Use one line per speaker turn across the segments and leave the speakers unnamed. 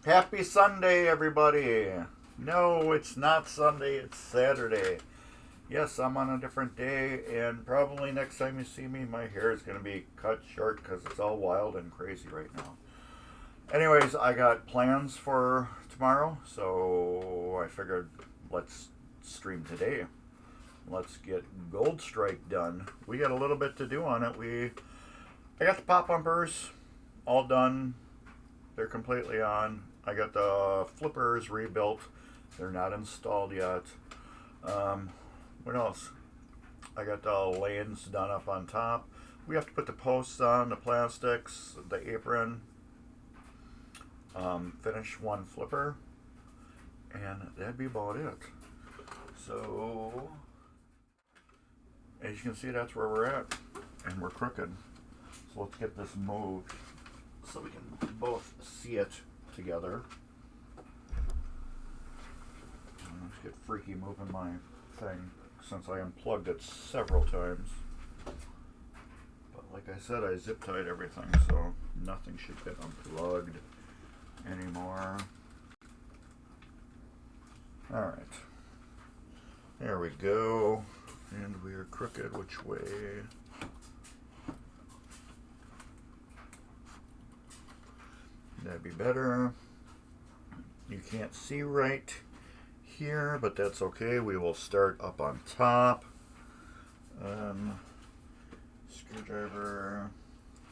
Happy Sunday, everybody. No, it's not Sunday, it's Saturday. Yes, I'm on a different day, and probably next time you see me, my hair is going to be cut short because it's all wild and crazy right now. Anyways, I got plans for tomorrow, so I figured let's stream today. Let's get Gold Strike done. We got a little bit to do on it. I got the pop bumpers all done. They're completely on. I got the flippers rebuilt. They're not installed yet. What else? I got the lanes done up on top. We have to put the posts on, the plastics, the apron. Finish one flipper. And that'd be about it. So, as you can see, that's where we're at. And we're crooked. So let's get this moved so we can both see it together. Let's get freaky moving my thing since I unplugged it several times. But like I said, I zip tied everything, so nothing should get unplugged anymore. Alright. There we go. And we are crooked. Which way? That'd be better. You can't see right here, but that's okay. We will start up on top. Screwdriver.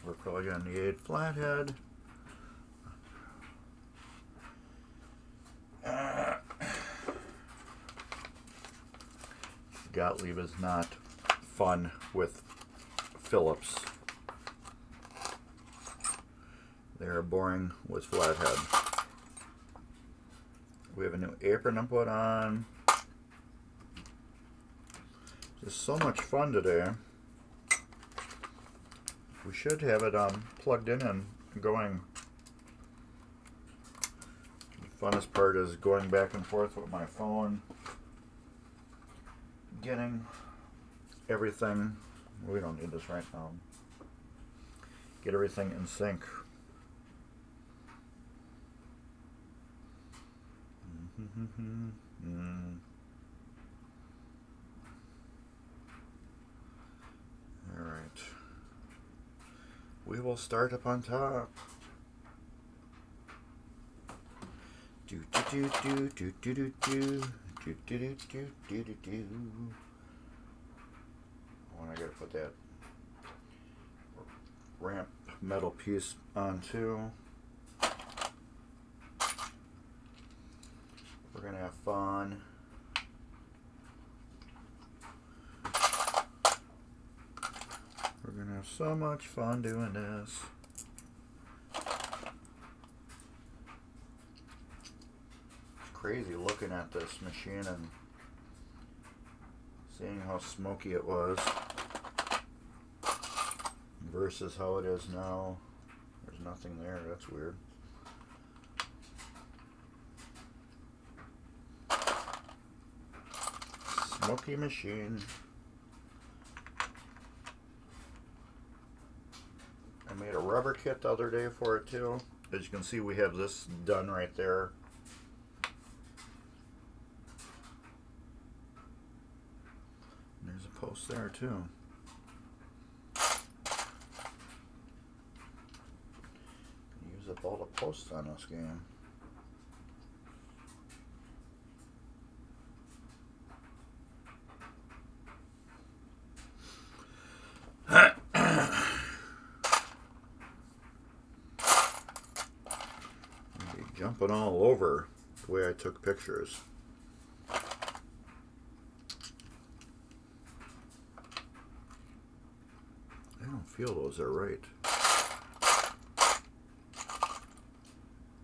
We're probably going to need flathead. Gottlieb is not fun with Phillips. They're boring with flathead. We have a new apron to put on. Just so much fun today. We should have it plugged in and going. The funnest part is going back and forth with my phone. Getting everything. We don't need this right now. Get everything in sync. Alright. We will start up on top. Do do do do do do do do do do do do do do. I gotta put that ramp metal piece on too. We're gonna have fun. We're gonna have so much fun doing this. It's crazy looking at this machine and seeing how smoky it was versus how it is now. There's nothing there. That's weird. Smoky machine. I made a rubber kit the other day for it too. As you can see, we have this done right there. And there's a post there too. Use up all the posts on this game. Jumping all over the way I took pictures. I don't feel those are right.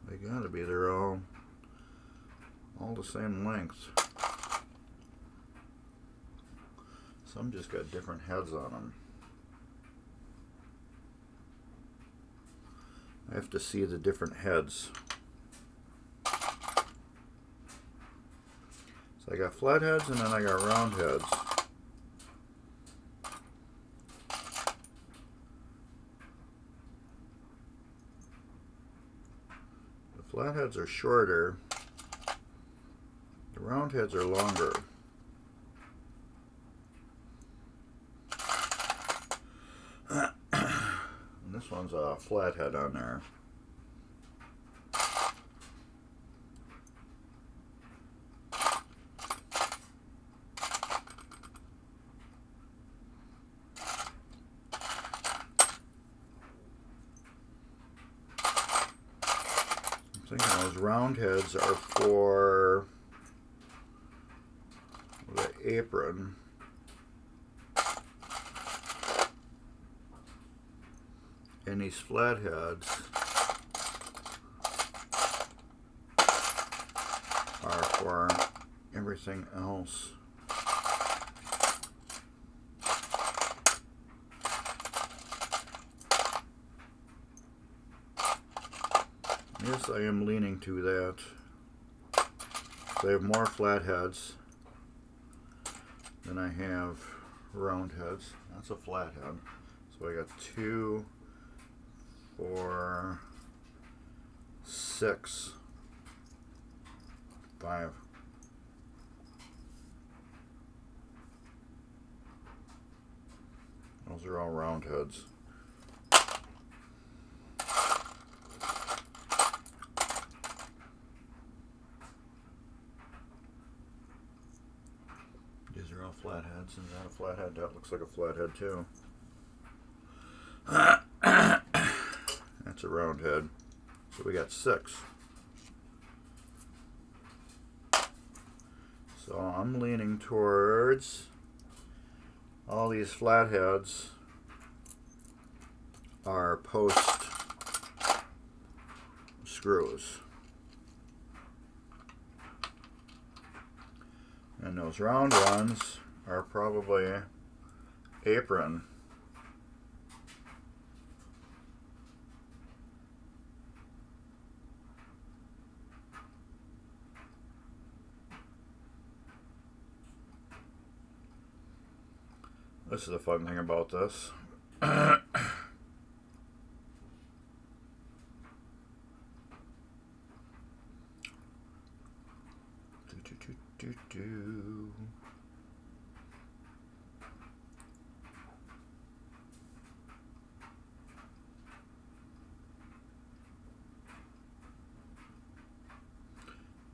They gotta be. They're all the same length. Some just got different heads on them. I have to see the different heads. So I got flat heads and then I got round heads. Flatheads are shorter. The round heads are longer. And this one's a flathead on there. I'm thinking those round heads are for the apron. And these flatheads are for everything else. Yes, I am leaning to that. So I have more flatheads than I have round heads. That's a flathead. So I got 2, 4, 6, 5. Those are all round heads. These are all flatheads. Is that a flathead? That looks like a flathead too. That's a round head. So we got 6. So I'm leaning towards all these flatheads are post screws. And those round ones are probably apron. This is the fun thing about this.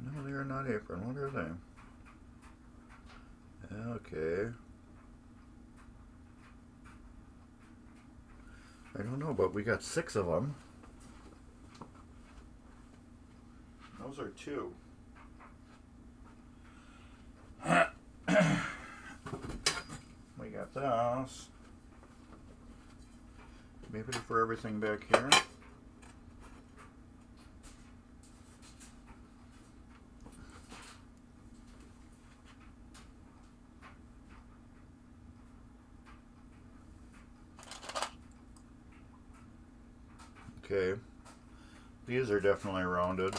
No, they are not apron. What are they? Okay. I don't know, but we got 6 of them. Those are 2. We got those. Maybe for everything back here. Okay, these are definitely rounded.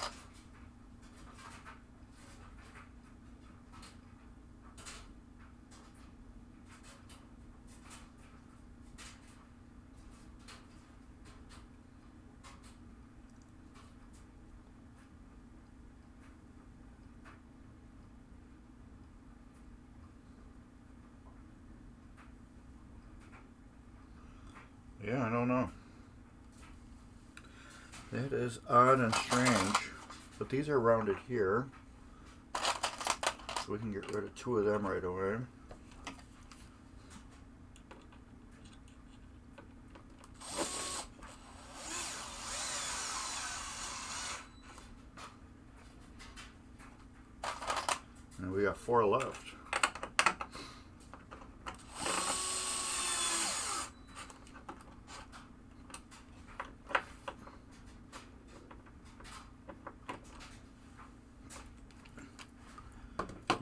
Yeah, I don't know. That is odd and strange, but these are rounded here, so we can get rid of 2 of them right away. And we got 4 left.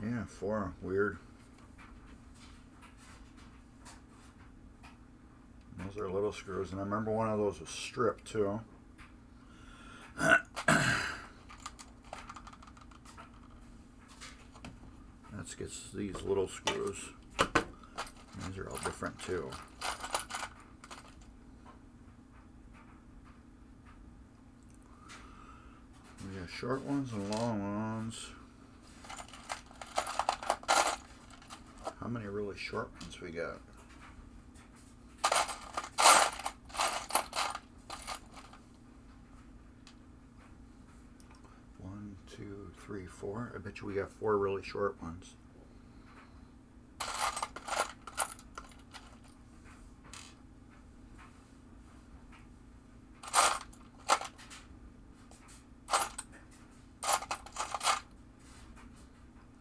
Yeah, 4. Weird. Those are little screws, and I remember one of those was stripped too. That gets these little screws. These are all different too. We Short ones and long ones. How many really short ones we got? One, two, three, four. I bet you we got 4 really short ones.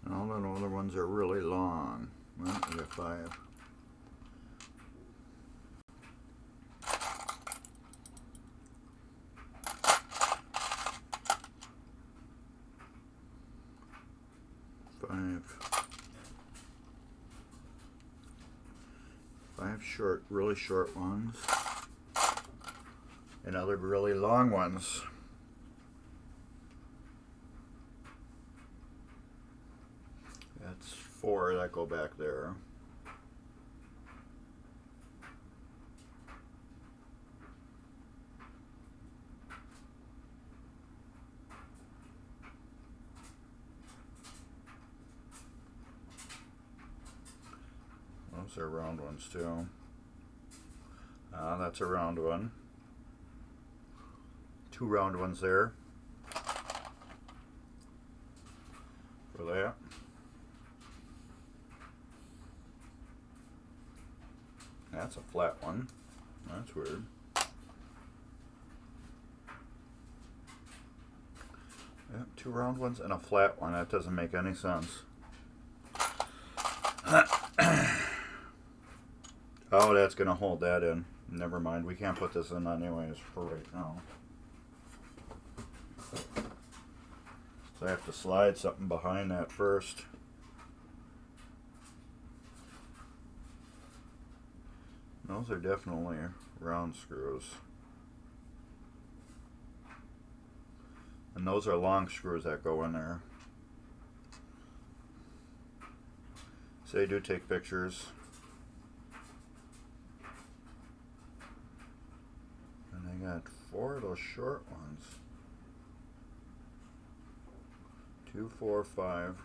And all the other ones are really long. Well, we got 5. Five short, really short ones, and other really long ones. That's 4 that go back there. Those are round ones too. That's a round one. 2 round ones there for that. That's a flat one. That's weird. Yeah, 2 round ones and a flat one. That doesn't make any sense. Oh, that's going to hold that in. Never mind. We can't put this in anyways for right now. So I have to slide something behind that first. Those are definitely round screws. And those are long screws that go in there. So I do take pictures. And I got 4 of those short ones. 2, 4, 5.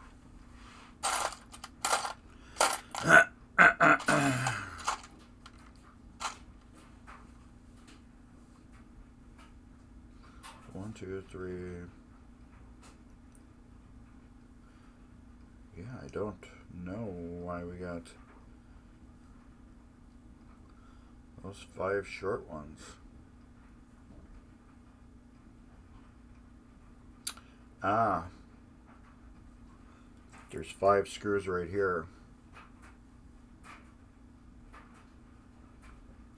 One, two, 3. Yeah, I don't know why we got those 5 short ones. There's 5 screws right here.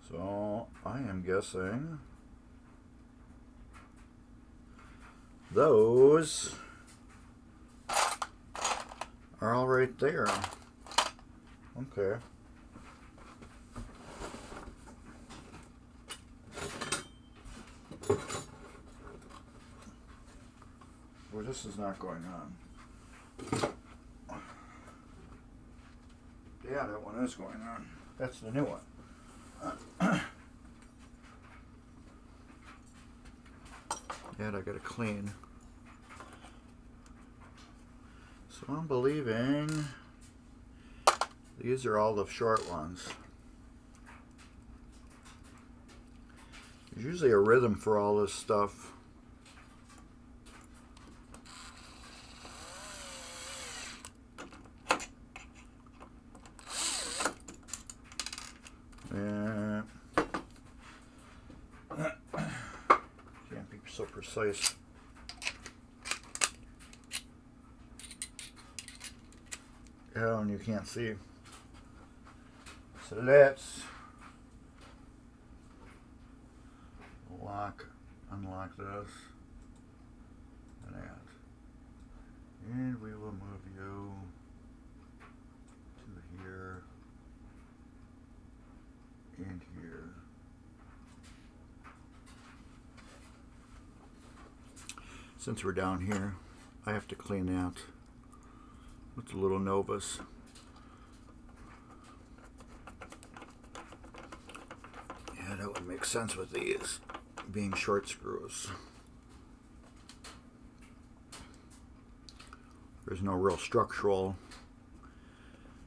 So I am guessing those are all right there. Okay. Well, this is not going on. Yeah, that one is going on. That's the new one. Yeah, I gotta clean. So I'm believing these are all the short ones. There's usually a rhythm for all this stuff. Yeah. Can't be so precise. Oh, and you can't see. So let's unlock this and that. And we will move you to here and here. Since we're down here, I have to clean that with the little Novas. Yeah, that would make sense with these being short screws. There's no real structural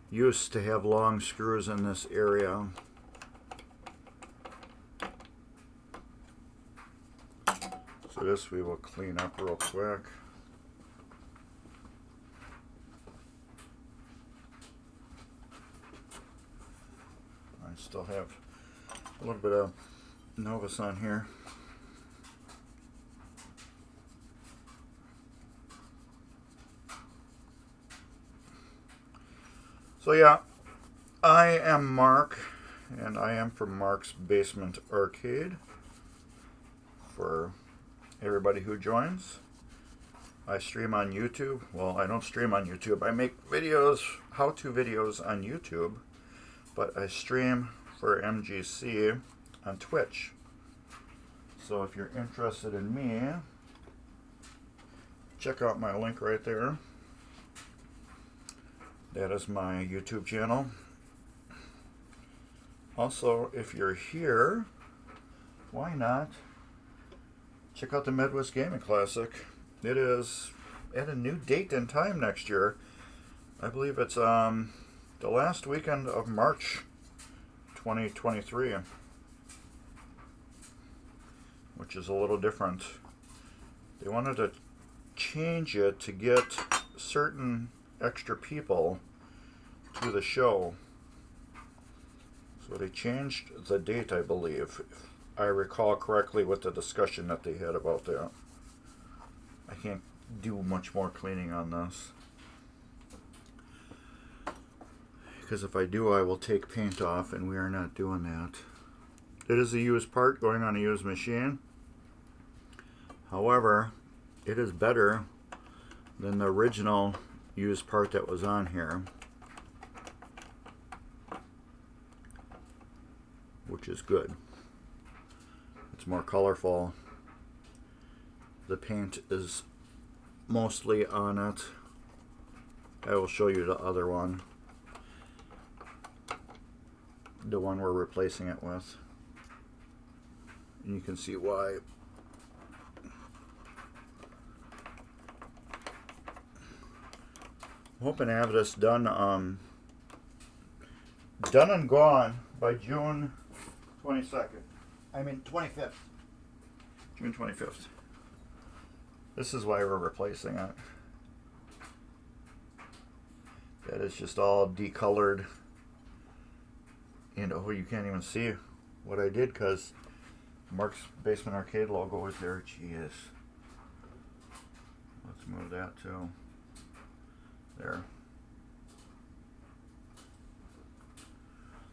use to have long screws in this area. So this we will clean up real quick. I still have a little bit of Novus on here. So yeah, I am Mark, and I am from Mark's Basement Arcade. For everybody who joins, I stream on YouTube. Well, I don't stream on YouTube. I make videos, how-to videos on YouTube, but I stream for MGC on Twitch. So if you're interested in me, check out my link right there. That is my YouTube channel. Also, if you're here, why not check out the Midwest Gaming Classic? It is at a new date and time next year. I believe it's the last weekend of March 2023, which is a little different. They wanted to change it to get certain extra people to the show. So they changed the date, I believe, if I recall correctly with the discussion that they had about that. I can't do much more cleaning on this, because if I do, I will take paint off, and we are not doing that. It is a used part going on a used machine. However, it is better than the original used part that was on here, which is good. It's more colorful. The paint is mostly on it. I will show you the other one, the one we're replacing it with, and you can see why. I'm hoping to have this done done and gone by June 22nd. I mean 25th. June 25th. This is why we're replacing it. That is just all decolored. And oh, you can't even see what I did because Mark's Basement Arcade logo is there. Jeez. Let's move that too. There.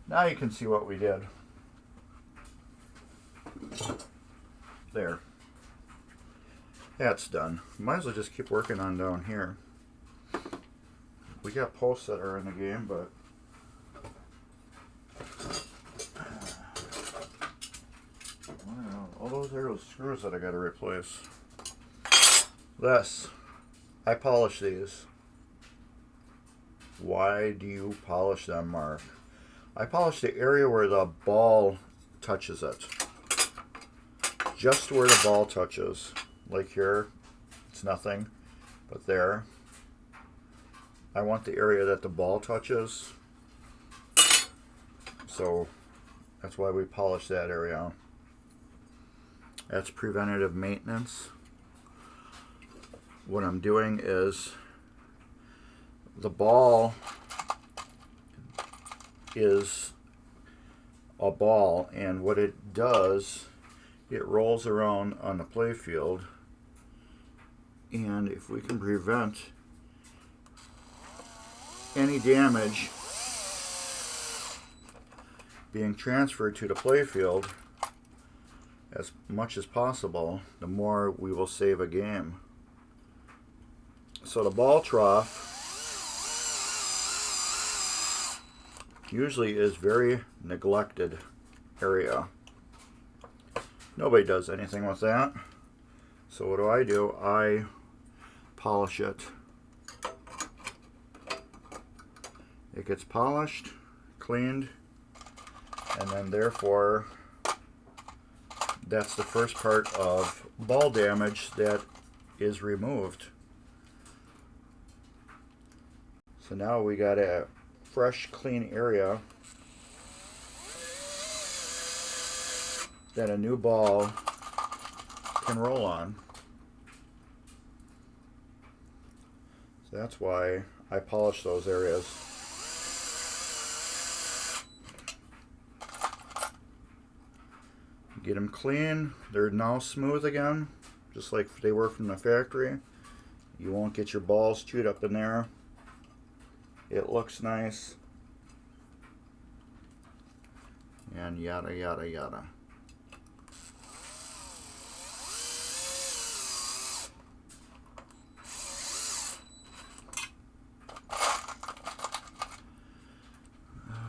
Now you can see what we did. There. That's done. Might as well just keep working on down here. We got posts that are in the game, but all those are screws that I got to replace. This. I polish these. Why do you polish them, Mark? I polish the area where the ball touches it. Just where the ball touches. Like here, it's nothing, but there. I want the area that the ball touches. So that's why we polish that area. That's preventative maintenance. What I'm doing is, the ball is a ball, and what it does, it rolls around on the play field, and if we can prevent any damage being transferred to the play field as much as possible, the more we will save a game. So the ball trough usually is very neglected area. Nobody does anything with that. So what do? I polish it. It gets polished, cleaned, and then therefore that's the first part of ball damage that is removed. So now we got a fresh, clean area that a new ball can roll on. So that's why I polish those areas. Get them clean. They're now smooth again, just like they were from the factory. You won't get your balls chewed up in there. It looks nice. And yada, yada, yada.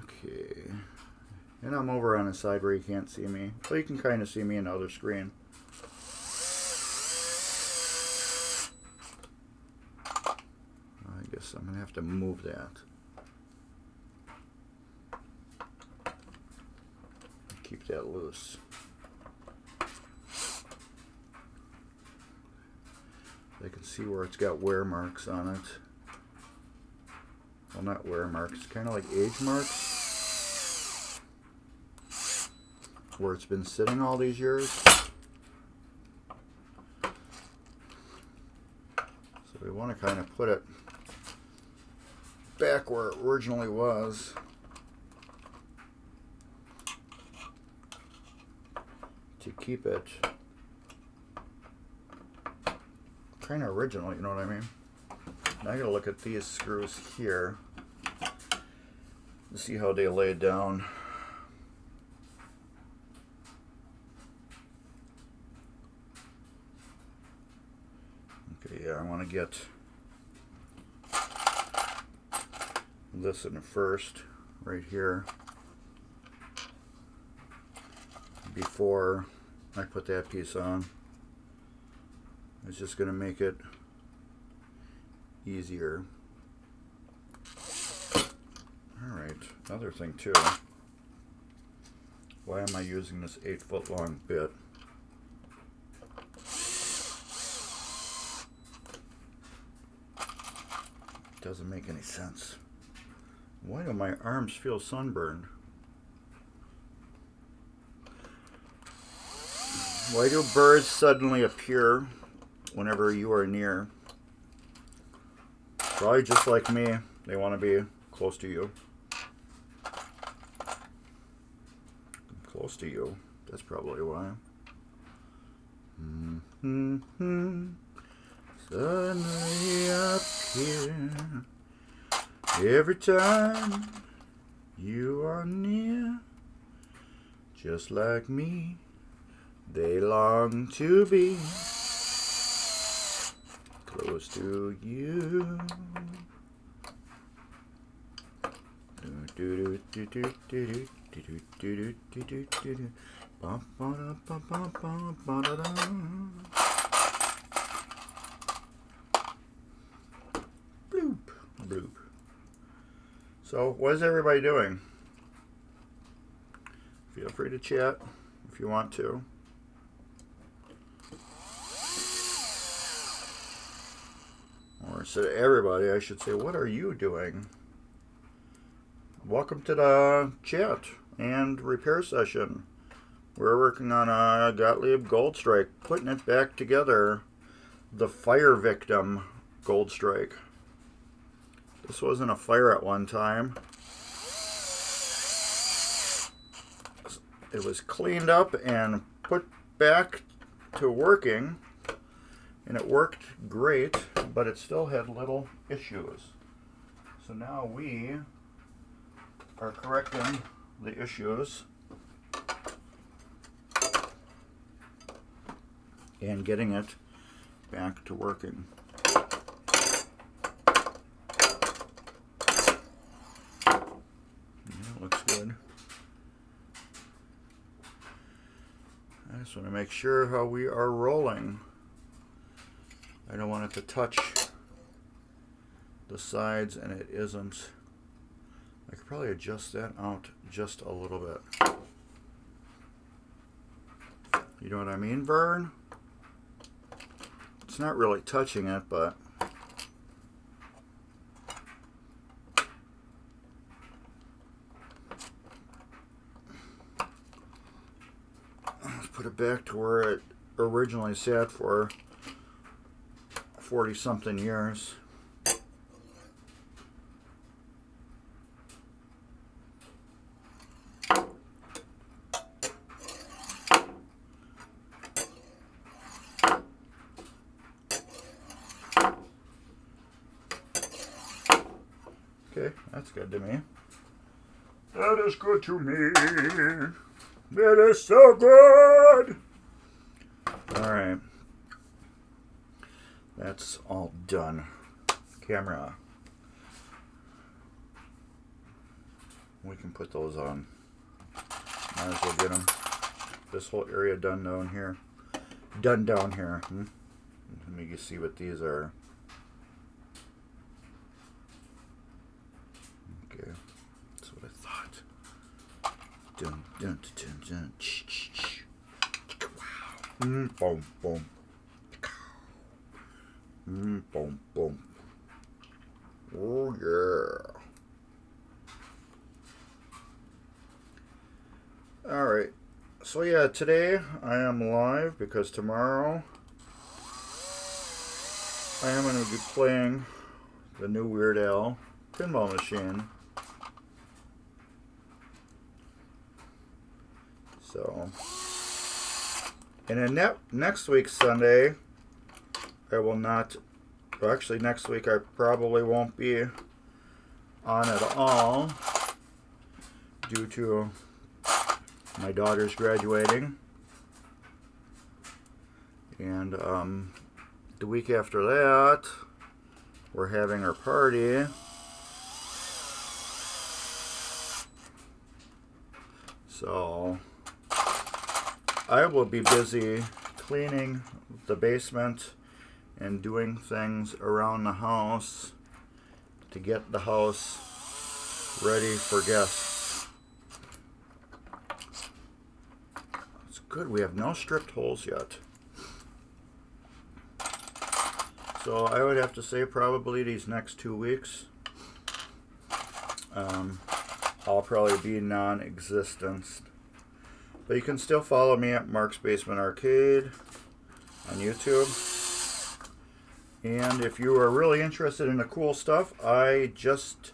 Okay. And I'm over on the side where you can't see me. So you can kind of see me in the other screen. I guess I'm going to have to move that. Keep that loose. I can see where it's got wear marks on it. Well, not wear marks, kind of like age marks. Where it's been sitting all these years. So we want to kind of put it back where it originally was. To keep it kind of original, you know what I mean? Now I gotta look at these screws here to see how they lay down. Okay, yeah, I want to get this in first, right here, before I put that piece on. It's just going to make it easier. Alright, another thing too. Why am I using this 8-foot long bit? Doesn't make any sense. Why do my arms feel sunburned? Why do birds suddenly appear whenever you are near? Probably just like me, they want to be close to you. Close to you, that's probably why. Suddenly appear every time you are near, just like me. They long to be close to you. Bloop, bloop. So, what is everybody doing? Feel free to chat if you want to. Or instead of everybody, I should say, what are you doing? Welcome to the chat and repair session. We're working on a Gottlieb Gold Strike, putting it back together. The fire victim Gold Strike. This wasn't a fire at one time. It was cleaned up and put back to working, and it worked great, but it still had little issues. So now we are correcting the issues and getting it back to working. Yeah, looks good. I just want to make sure how we are rolling. I don't want it to touch the sides, and it isn't. I could probably adjust that out just a little bit. You know what I mean, Vern? It's not really touching it, but put it back to where it originally sat for 40 something years. Okay, that's good to me. That is good to me. That is so good. Alright. That's all done. Camera. We can put those on. Might as well get them. This whole area done down here. Done down here. Let me just see what these are. Okay. That's what I thought. Dun dun dun dun. Wow. Boom boom. Boom boom. Oh yeah. Alright, so yeah, today I am live because tomorrow I am going to be playing the new Weird Al pinball machine. So, and then next week Sunday, I will not, well, actually next week I probably won't be on at all due to my daughter's graduating, and the week after that we're having our party. So I will be busy cleaning the basement and doing things around the house to get the house ready for guests. Good, we have no stripped holes yet. So I would have to say probably these next 2 weeks I'll probably be non-existent. But you can still follow me at Mark's Basement Arcade on YouTube. And if you are really interested in the cool stuff, I just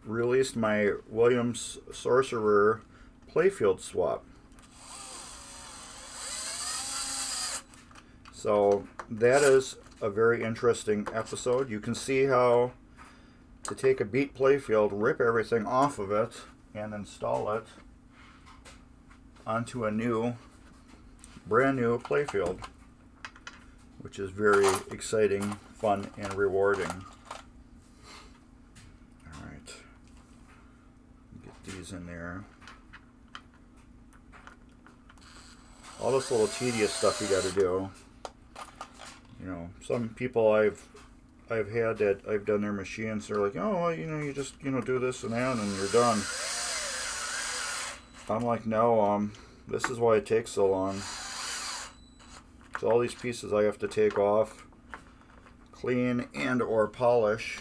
released my Williams Sorcerer playfield swap. So that is a very interesting episode. You can see how to take a beat playfield, rip everything off of it, and install it onto a brand new playfield, which is very exciting, fun, and rewarding. Alright, get these in there. All this little tedious stuff you got to do. You know, some people I've had that I've done their machines, they're like, oh, well, you just, do this and that and you're done. I'm like, no, this is why it takes so long. So all these pieces I have to take off, clean and or polish,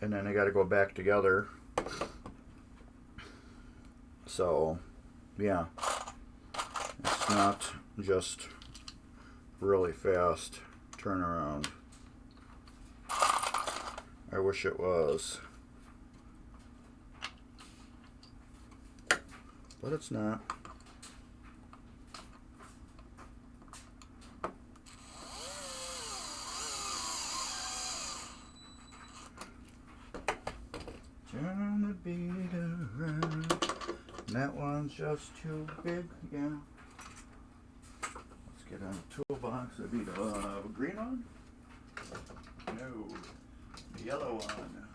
and then I got to go back together. So, yeah, it's not just really fast turnaround. I wish it was, but it's not. Turn the beat around. That one's just too big, yeah. Get on the toolbox. That'd be the green one? No. The yellow one.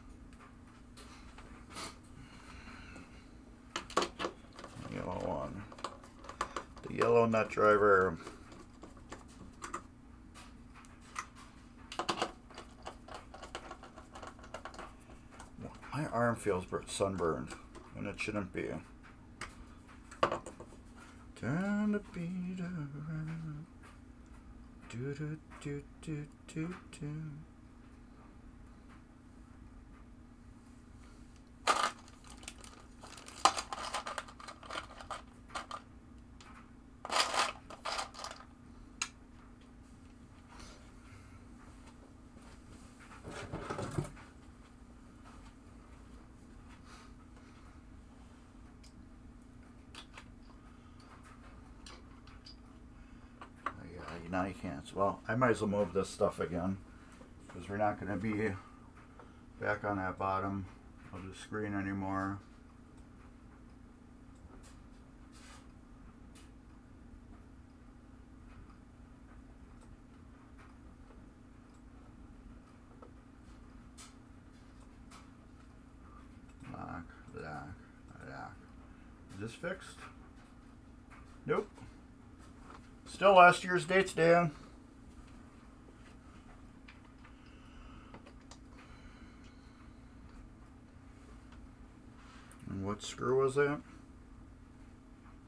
The yellow one. The yellow nut driver. My arm feels sunburned, and it shouldn't be. Turn the beat around. Do do do do do do. now you can't. Well, I might as well move this stuff again, because we're not going to be back on that bottom of the screen anymore. Lock, lock, lock. Is this fixed? Nope. Still last year's dates, Dan. And what screw was that?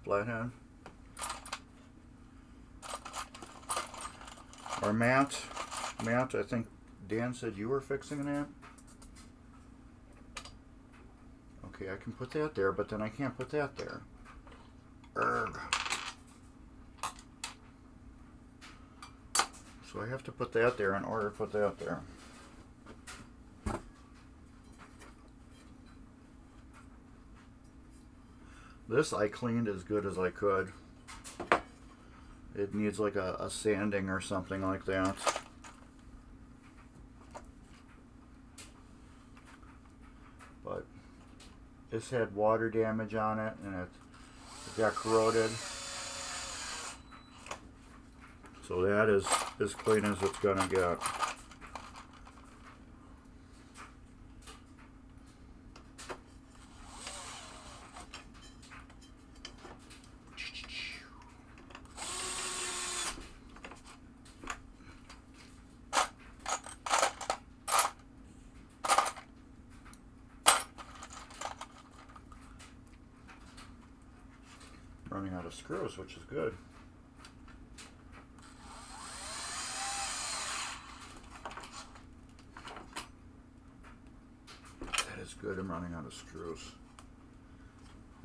Flathead. Our Matt, I think Dan said you were fixing that. Okay, I can put that there, but then I can't put that there. Erg. So I have to put that there in order to put that there. This I cleaned as good as I could. It needs like a sanding or something like that. But this had water damage on it and it got corroded. So that is as clean as it's gonna get. Running out of screws, which is good. That is good. I'm running out of screws.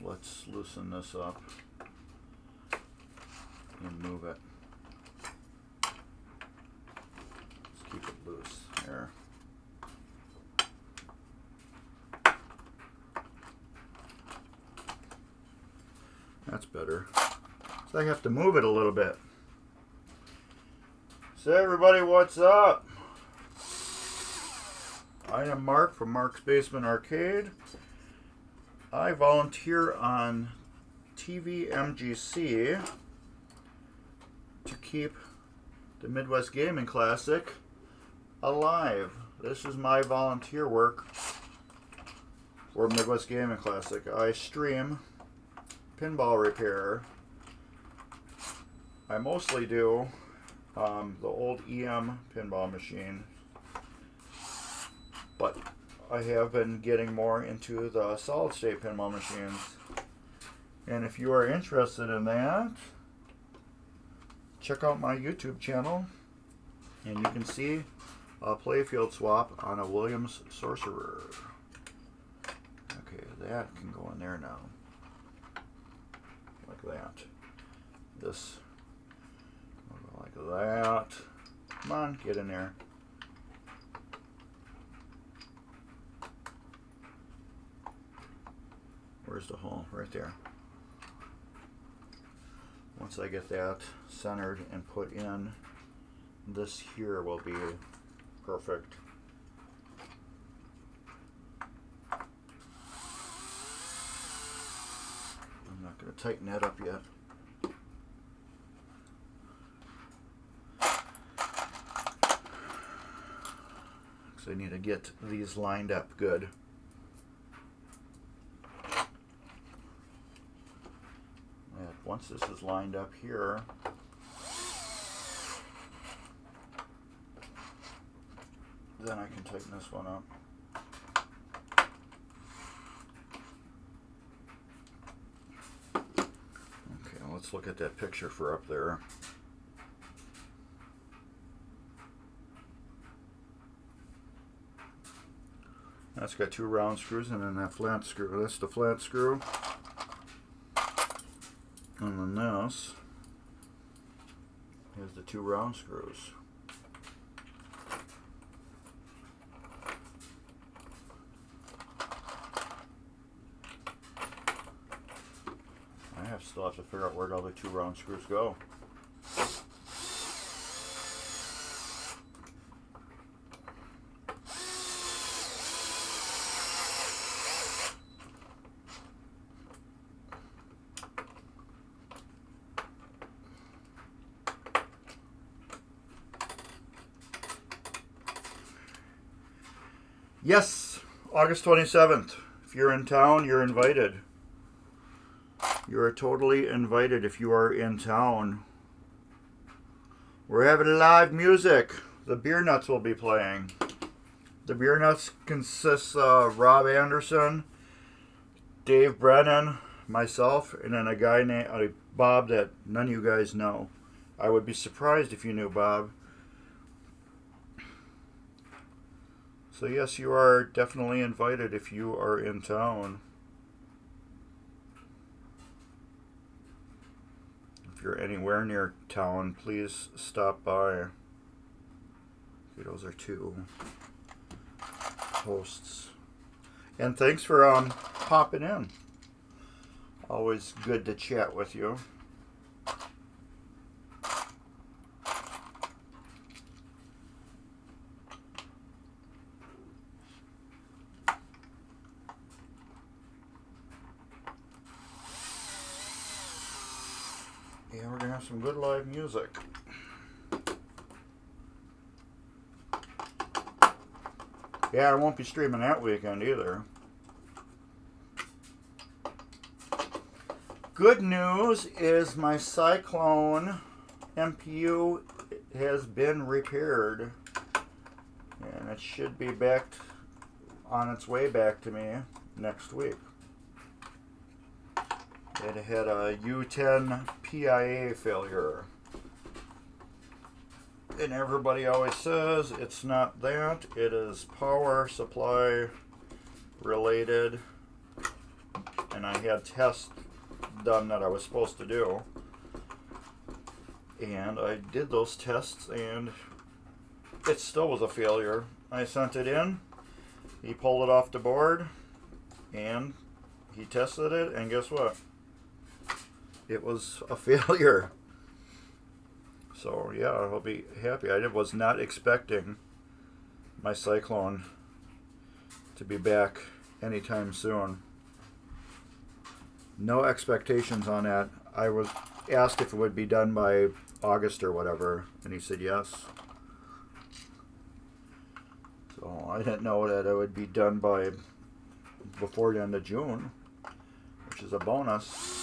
Let's loosen this up and move it. Let's keep it loose there. That's better. So I have to move it a little bit. So everybody, what's up? I am Mark from Mark's Basement Arcade. I volunteer on tvMGC to keep the Midwest Gaming Classic alive. This is my volunteer work for Midwest Gaming Classic. I stream pinball repair. I mostly do the old EM pinball machine, but I have been getting more into the solid state pinball machines. And if you are interested in that, check out my YouTube channel and you can see a playfield swap on a Williams Sorcerer. Okay, that can go in there now. Like that. This will go like that. Come on, get in there. Where's the hole? Right there. Once I get that centered and put in, this here will be perfect. I'm not going to tighten that up yet. So I need to get these lined up good. And once this is lined up here, then I can tighten this one up. Okay, let's look at that picture for up there. That's got two round screws and then that flat screw. That's the flat screw. And then this is the two round screws. Still have to figure out where all the two round screws go. Yes, August 27th. If you're in town, you're invited. You are totally invited if you are in town. We're having live music. The Beer Nuts will be playing. The Beer Nuts consists of Rob Anderson, Dave Brennan, myself, and then a guy named Bob that none of you guys know. I would be surprised if you knew Bob. So yes, you are definitely invited if you are in town. If you're anywhere near town, please stop by. Okay, those are two hosts. And thanks for popping in. Always good to chat with you. Yeah, we're going to have some good live music. Yeah, I won't be streaming that weekend either. Good news is my Cyclone MPU has been repaired. And it should be back on its way back to me next week. It had a U10 PIA failure. And everybody always says it's not that. It is power supply related. And I had tests done that I was supposed to do. And I did those tests and it still was a failure. I sent it in. He pulled it off the board. And he tested it. And guess what? It was a failure. So yeah, I'll be happy. I was not expecting my Cyclone to be back anytime soon. No expectations on that. I was asked if it would be done by August or whatever, and he said yes. So I didn't know that it would be done by before the end of June, which is a bonus.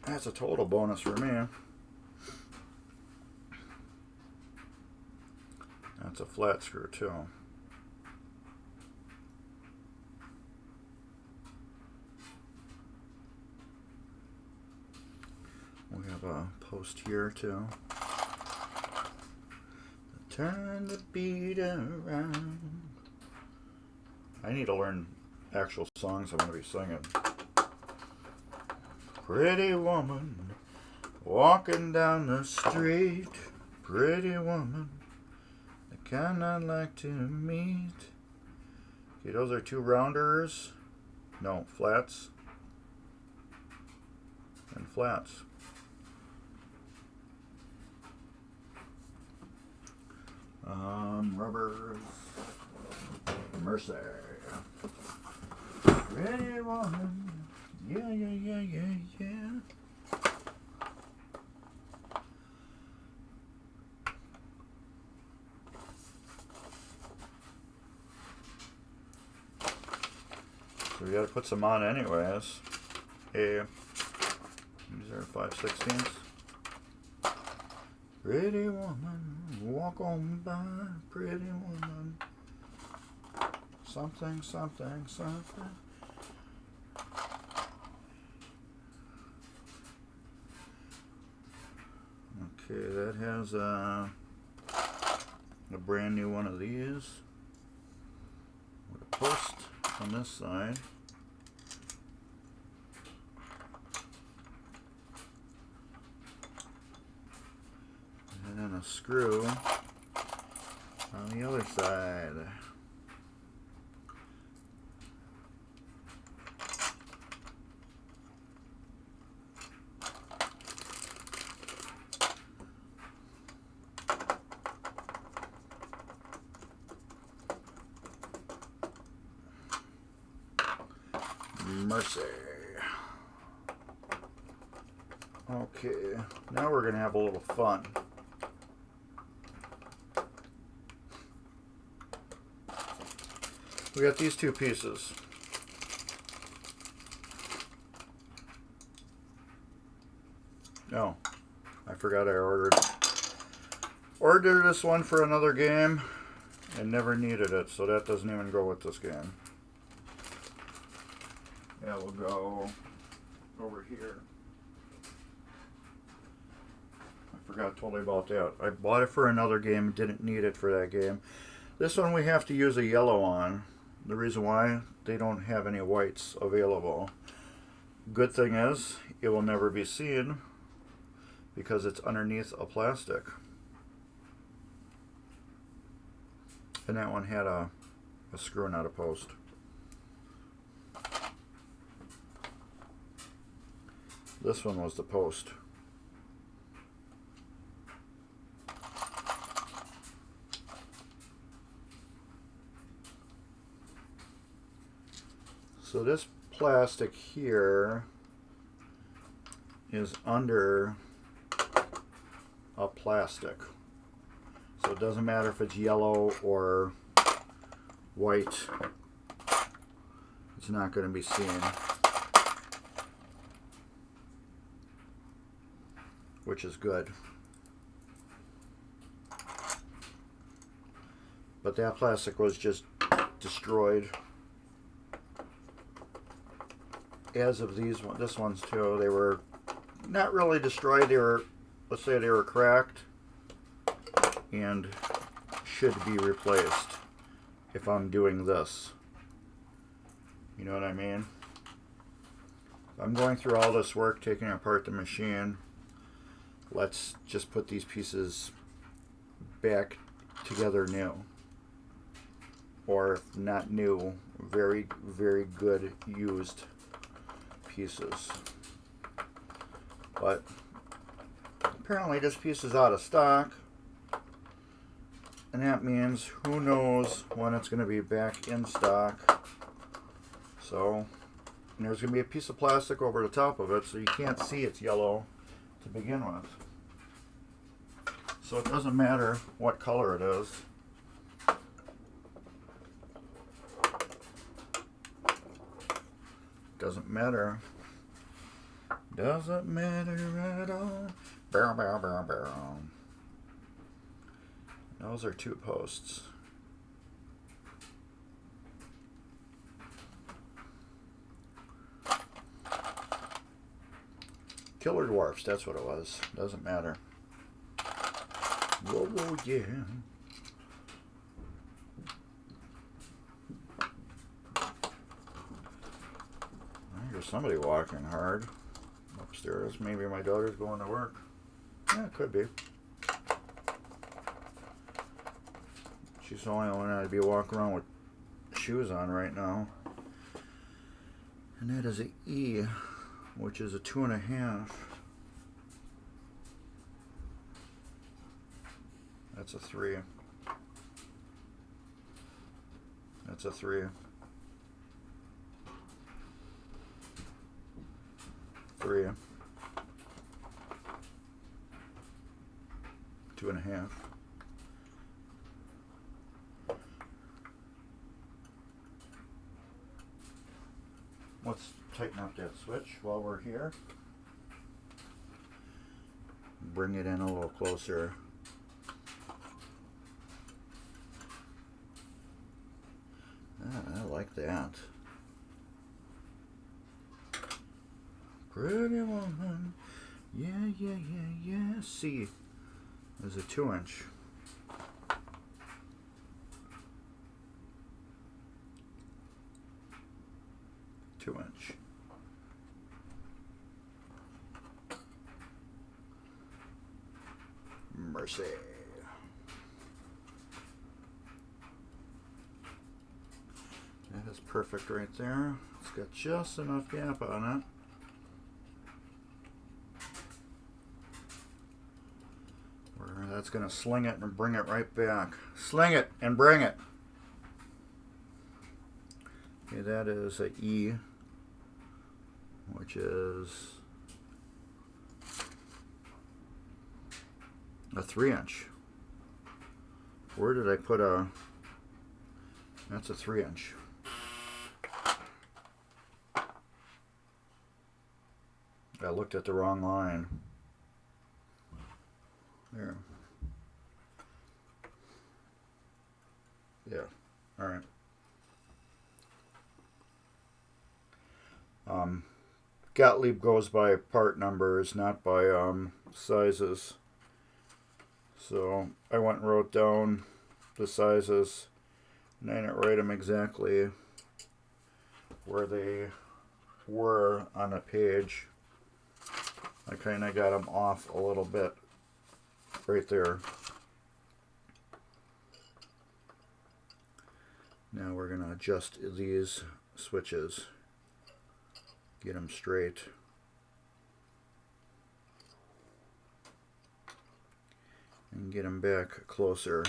That's a total bonus for me. That's a flat screw too. We have a post here too. Turn the beat around. I need to learn actual songs I'm going to be singing. Pretty woman walking down the street. Pretty woman, the kind I'd like to meet. Okay, those are two rounders. No, flats. And flats. Rubbers. Mercy. Pretty woman. Yeah, yeah, yeah, yeah, yeah. So we gotta put some on anyways. Hey, these are 5/16. Pretty woman, walk on by, pretty woman. Something, something, something. Okay, that has a brand new one of these with a post on this side. And then a screw on the other side. Mercy. Okay, now we're going to have a little fun. we got these two pieces. Oh, I forgot I ordered this one for another game and never needed it, so that doesn't even go with this game. Yeah, we'll go over here. I forgot totally about that. I bought it for another game, didn't need it for that game. This one we have to use a yellow on. The reason why, they don't have any whites available. Good thing is, it will never be seen because it's underneath a plastic. And that one had a screw, not a post. This one was the post. So this plastic here is under a plastic. So it doesn't matter if it's yellow or white. It's not going to be seen. Which is good. But that plastic was just destroyed. As of this one's too, they were not really destroyed. They were, let's say, they were cracked and should be replaced if I'm doing this. You know what I mean? I'm going through all this work, taking apart the machine. Let's just put these pieces back together new. Or if not new, very, very good used pieces. But apparently this piece is out of stock, and that means who knows when it's going to be back in stock. So, and there's going to be a piece of plastic over the top of it, so you can't see it's yellow to begin with. So it doesn't matter what color it is. Doesn't matter. Doesn't matter at all. Bow, bow, bow, bow. Those are two posts. Killer Dwarfs, that's what it was. Doesn't matter. Whoa, whoa, yeah. There's somebody walking hard upstairs. Maybe my daughter's going to work. Yeah, it could be. She's the only one I'd be walking around with shoes on right now. And that is an E, which is a 2.5. That's a 3. That's a 3. 3. 2.5. Let's tighten up that switch while we're here. Bring it in a little closer. I like that. Pretty woman. Yeah, yeah, yeah, yeah. C is a 2-inch. Mercy. That is perfect right there. It's got just enough gap on it. Where that's going to sling it and bring it right back. Sling it and bring it. Okay, that is a E, which is a 3-inch. Where did I put a... That's a 3-inch. I looked at the wrong line. There. Yeah. All right. Gottlieb goes by part numbers, not by sizes. So I went and wrote down the sizes, and I didn't write them exactly where they were on a page. I kind of got them off a little bit right there. Now we're going to adjust these switches, get them straight. And get them back closer.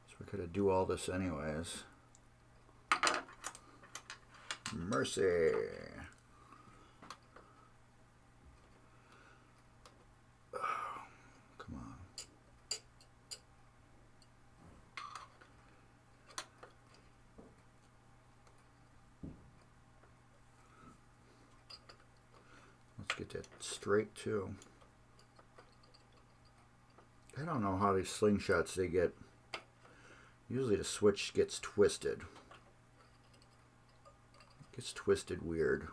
So we could do all this anyways. Mercy. Oh, come on. Let's get that straight too. I don't know how these slingshots they get. Usually the switch gets twisted. It gets twisted weird.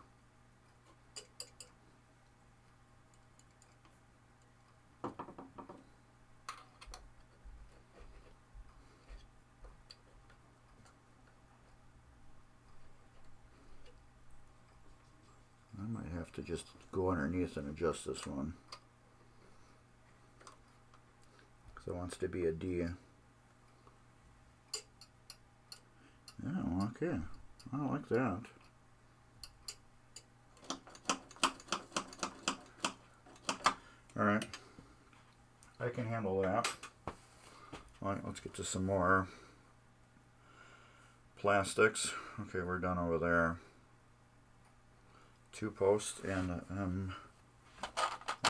I might have to just go underneath and adjust this one. Because it wants to be a D. Oh, okay. I don't like that. Alright. I can handle that. Alright, let's get to some more plastics. Okay, we're done over there. 2 posts and a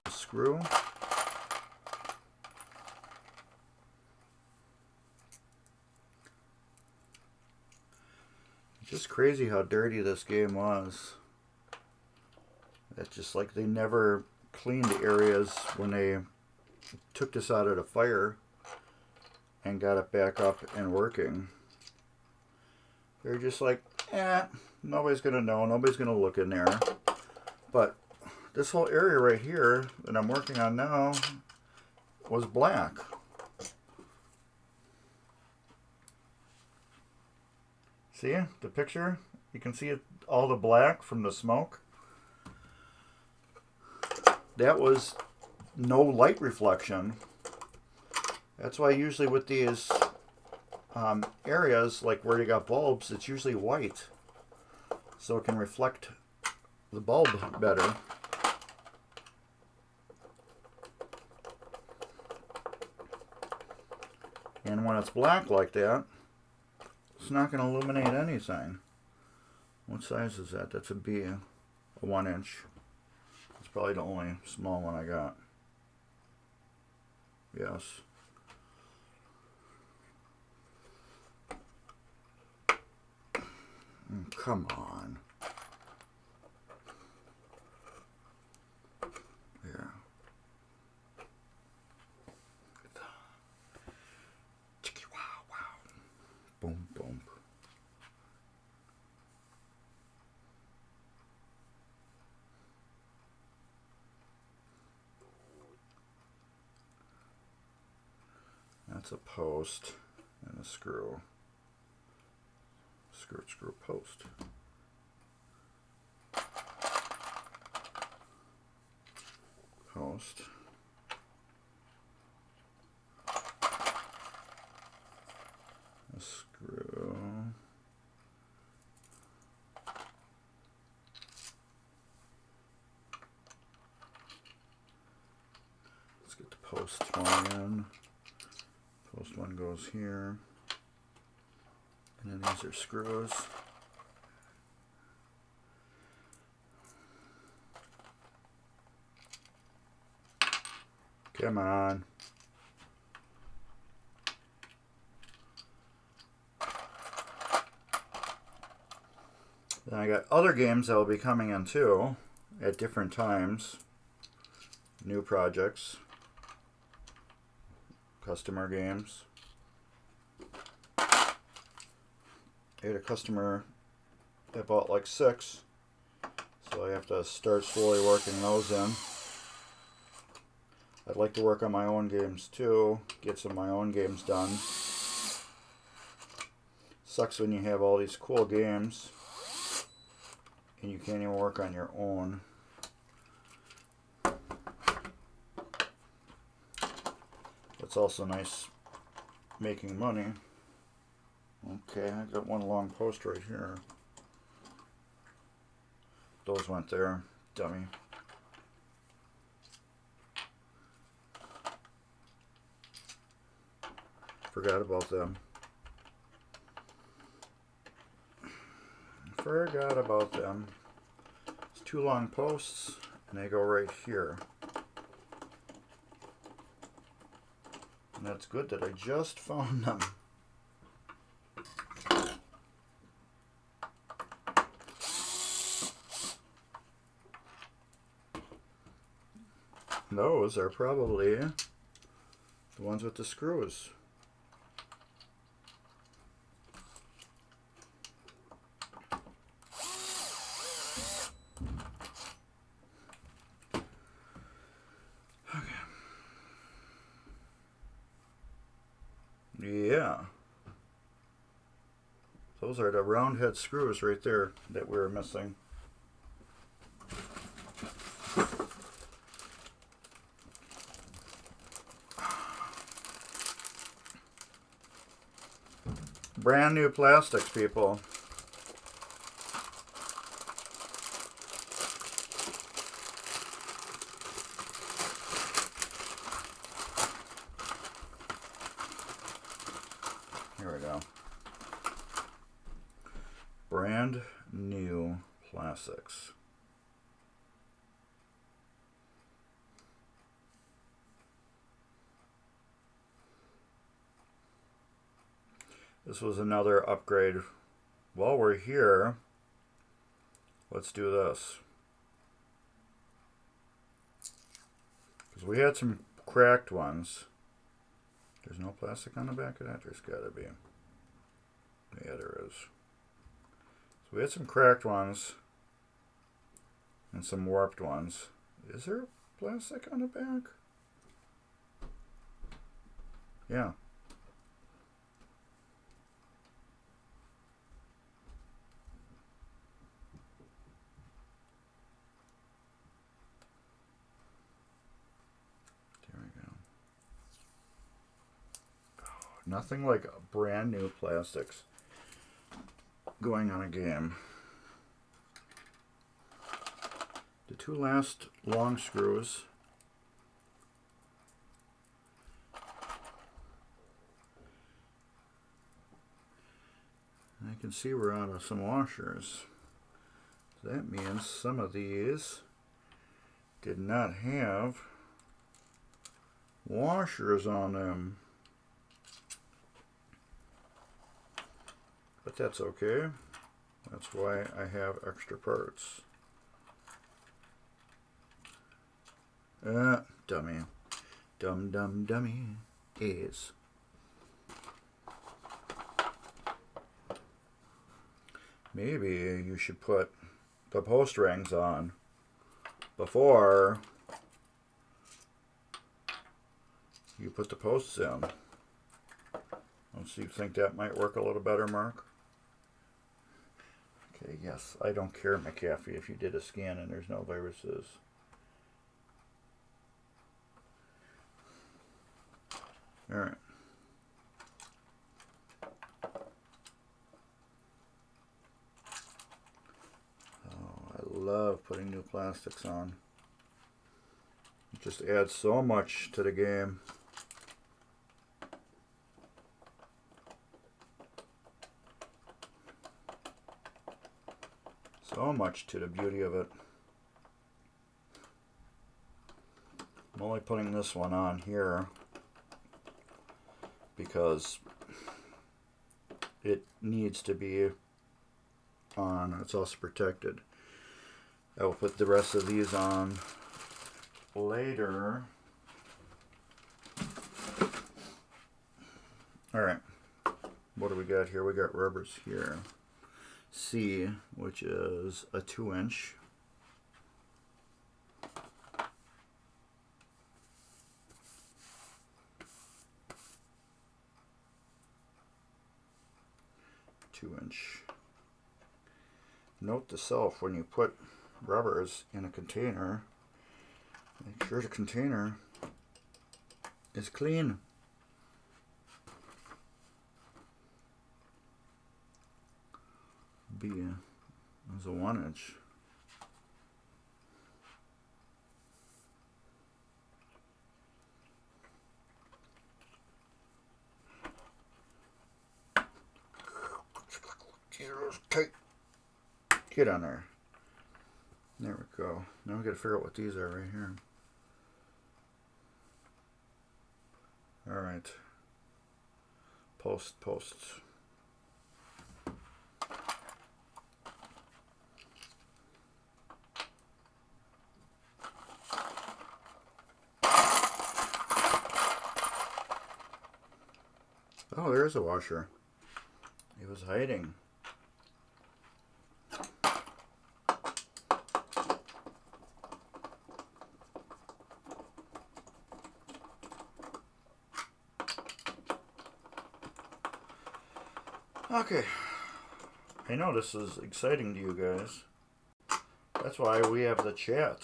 screw. It's just crazy how dirty this game was. It's just like they never cleaned areas when they took this out of the fire and got it back up and working. They're just like, nobody's gonna know, nobody's gonna look in there. But this whole area right here that I'm working on now was black. See the picture? You can see it, all the black from the smoke. That was no light reflection. That's why usually with these areas, like where you got bulbs, it's usually white. So it can reflect the bulb better. And when it's black like that, it's not going to illuminate anything. What size is that? That's a B, a 1 inch. It's probably the only small one I got. Yes. Come on. Yeah. Chicky wow wow. Boom boom. That's a post and a screw. Screw post. Post. A screw. Let's get the post one in. Post one goes here. And then these are screws. Come on. Then I got other games that will be coming in too at different times. New projects. Customer games. I had a customer that bought like 6. So I have to start slowly working those in. I'd like to work on my own games too. Get some of my own games done. Sucks when you have all these cool games and you can't even work on your own. It's also nice making money. Okay, I got one long post right here. Those went there, dummy. Forgot about them. Forgot about them. It's 2 long posts, and they go right here. And that's good that I just found them. Those are probably the ones with the screws. Yeah. Those are the round head screws right there that we were missing. Brand new plastics, people. Here we go. Brand new plastics. This was another upgrade. While we're here, let's do this. Because we had some cracked ones. There's no plastic on the back of that? There's gotta be. Yeah, there is. So we had some cracked ones and some warped ones. Is there plastic on the back? Yeah. Nothing like brand new plastics going on a game. The 2 last long screws. I can see we're out of some washers. That means some of these did not have washers on them. But that's okay. That's why I have extra parts. Dummy. Dummy is. Maybe you should put the post rings on before you put the posts in. Don't you think that might work a little better, Mark? Okay, yes. I don't care, McAfee, if you did a scan and there's no viruses. Alright. Oh, I love putting new plastics on. It just adds so much to the game. So much to the beauty of it. I'm only putting this one on here because it needs to be on. It's also protected. I will put the rest of these on later. Alright, what do we got here? We got rubbers here. C, which is a 2-inch. Note to self, when you put rubbers in a container, make sure the container is clean. B is a 1-inch. Tight. Get on there. There we go. Now we got to figure out what these are right here. All right. Posts. Oh, there's a washer. It was hiding. Okay, I know this is exciting to you guys. That's why we have the chat.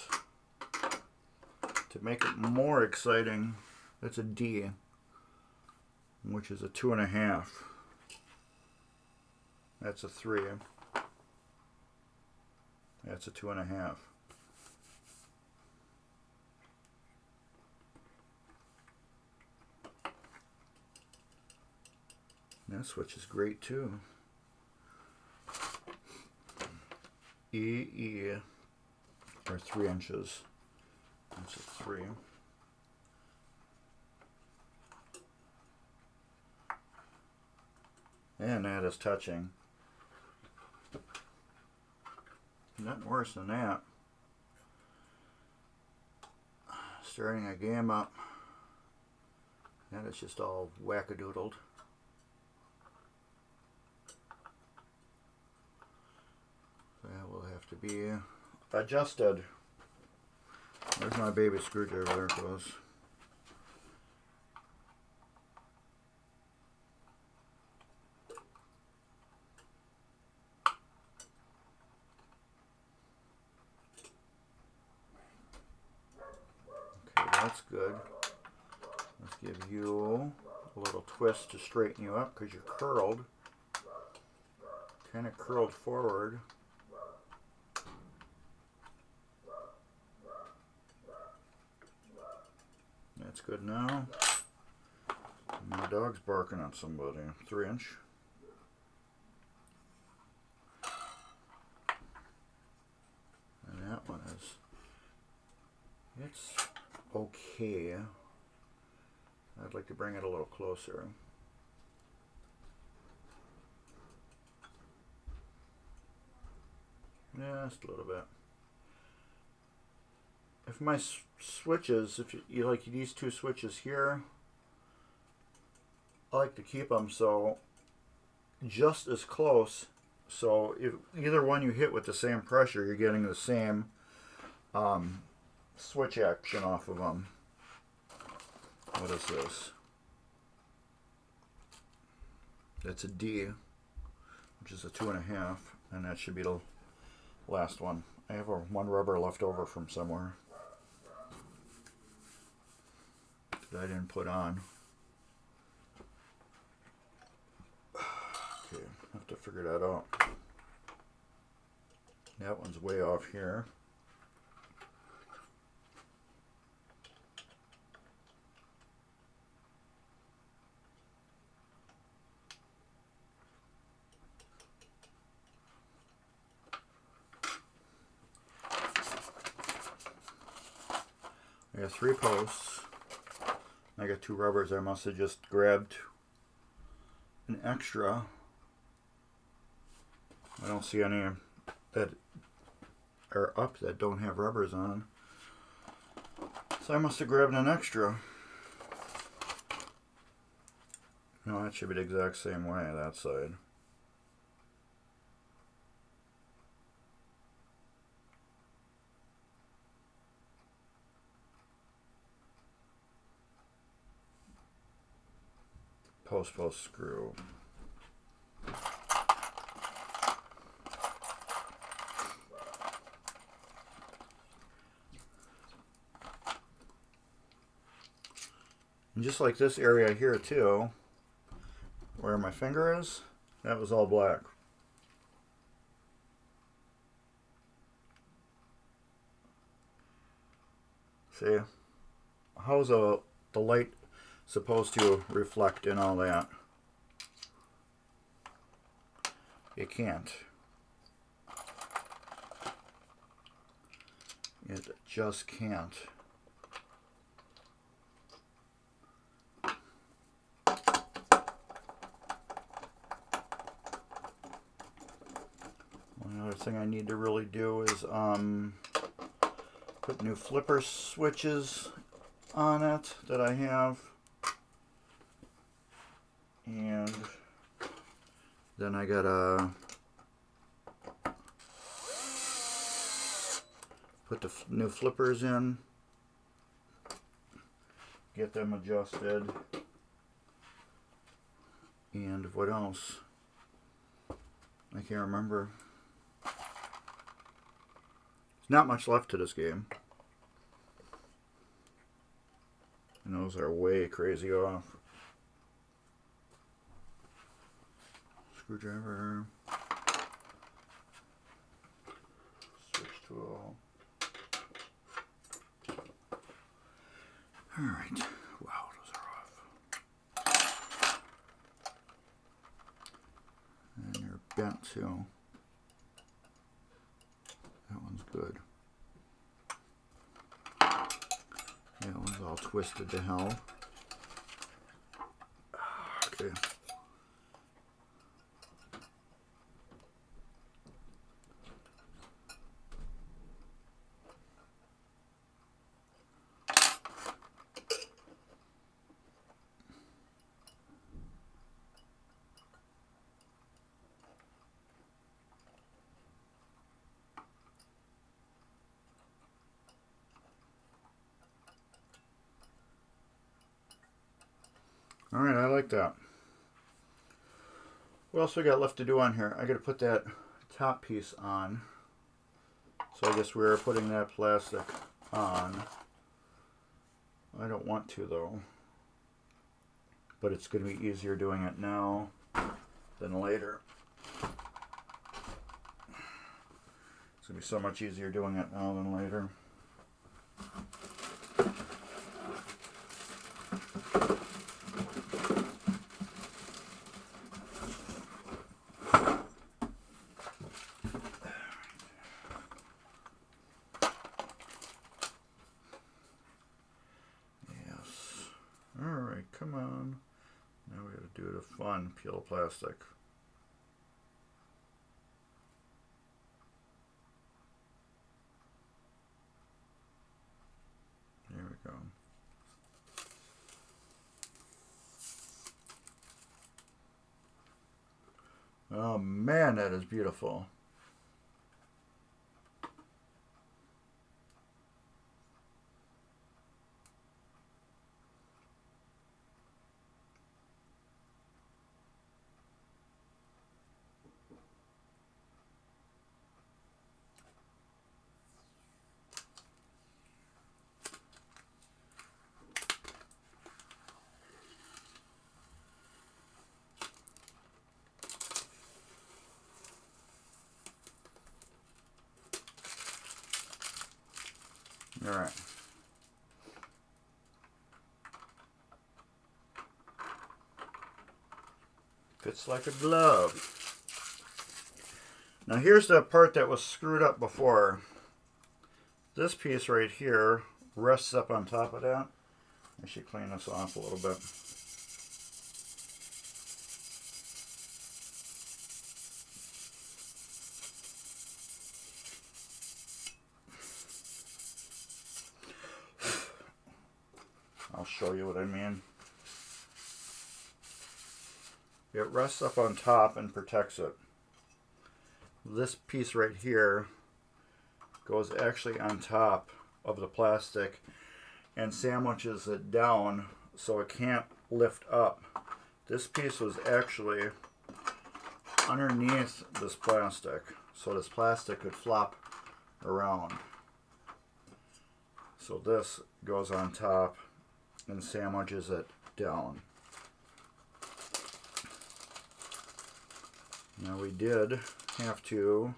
To make it more exciting, that's a D, which is a 2.5. That's a 3. That's a 2.5. That switch is great too. E are 3 inches. That's a 3. And that is touching. Nothing worse than that. Starting a game up. That is just all wackadoodled. That will have to be adjusted. There's my baby screwdriver. There it goes. Okay, that's good. Let's give you a little twist to straighten you up because you're curled. Kind of curled forward. That's good now. My dog's barking at somebody. 3-inch. And that one is, it's okay. I'd like to bring it a little closer. Just a little bit. If my switches, if you like these 2 switches here, I like to keep them so just as close. So if either one you hit with the same pressure, you're getting the same switch action off of them. What is this? That's a D, which is a 2.5, and that should be the last one. I have one rubber left over from somewhere that I didn't put on. Okay, I have to figure that out. That one's way off here. I got 3 posts. I got 2 rubbers. I must have just grabbed an extra I don't see any that are up that don't have rubbers on. So I must have grabbed an extra. No, that should be the exact same way, that side. Post screw. And just like this area here too, where my finger is, that was all black. See, how's the light supposed to reflect in all that? It can't. It just can't. Another thing I need to really do is put new flipper switches on it that I have, and then I gotta put the new flippers in, get them adjusted, and what else? I can't remember. Not much left to this game. And those are way crazy off. Screwdriver. Switch tool. Alright. Wow, those are off. And they're bent too. That one's good. That one's all twisted to hell. Okay. Alright, I like that. What else we got left to do on here? I got to put that top piece on. So I guess we're putting that plastic on. I don't want to though. But it's going to be easier doing it now than later. It's going to be so much easier doing it now than later. Come on. Now we got to do the fun, peel plastic. There we go. Oh man, that is beautiful. All right. Fits like a glove. Now here's the part that was screwed up before. This piece right here rests up on top of that. I should clean this off a little bit. show you what I mean. It rests up on top and protects it. This piece right here goes actually on top of the plastic and sandwiches it down so it can't lift up. This piece was actually underneath this plastic, so this plastic could flop around. So this goes on top and sandwiches it down. Now we did have to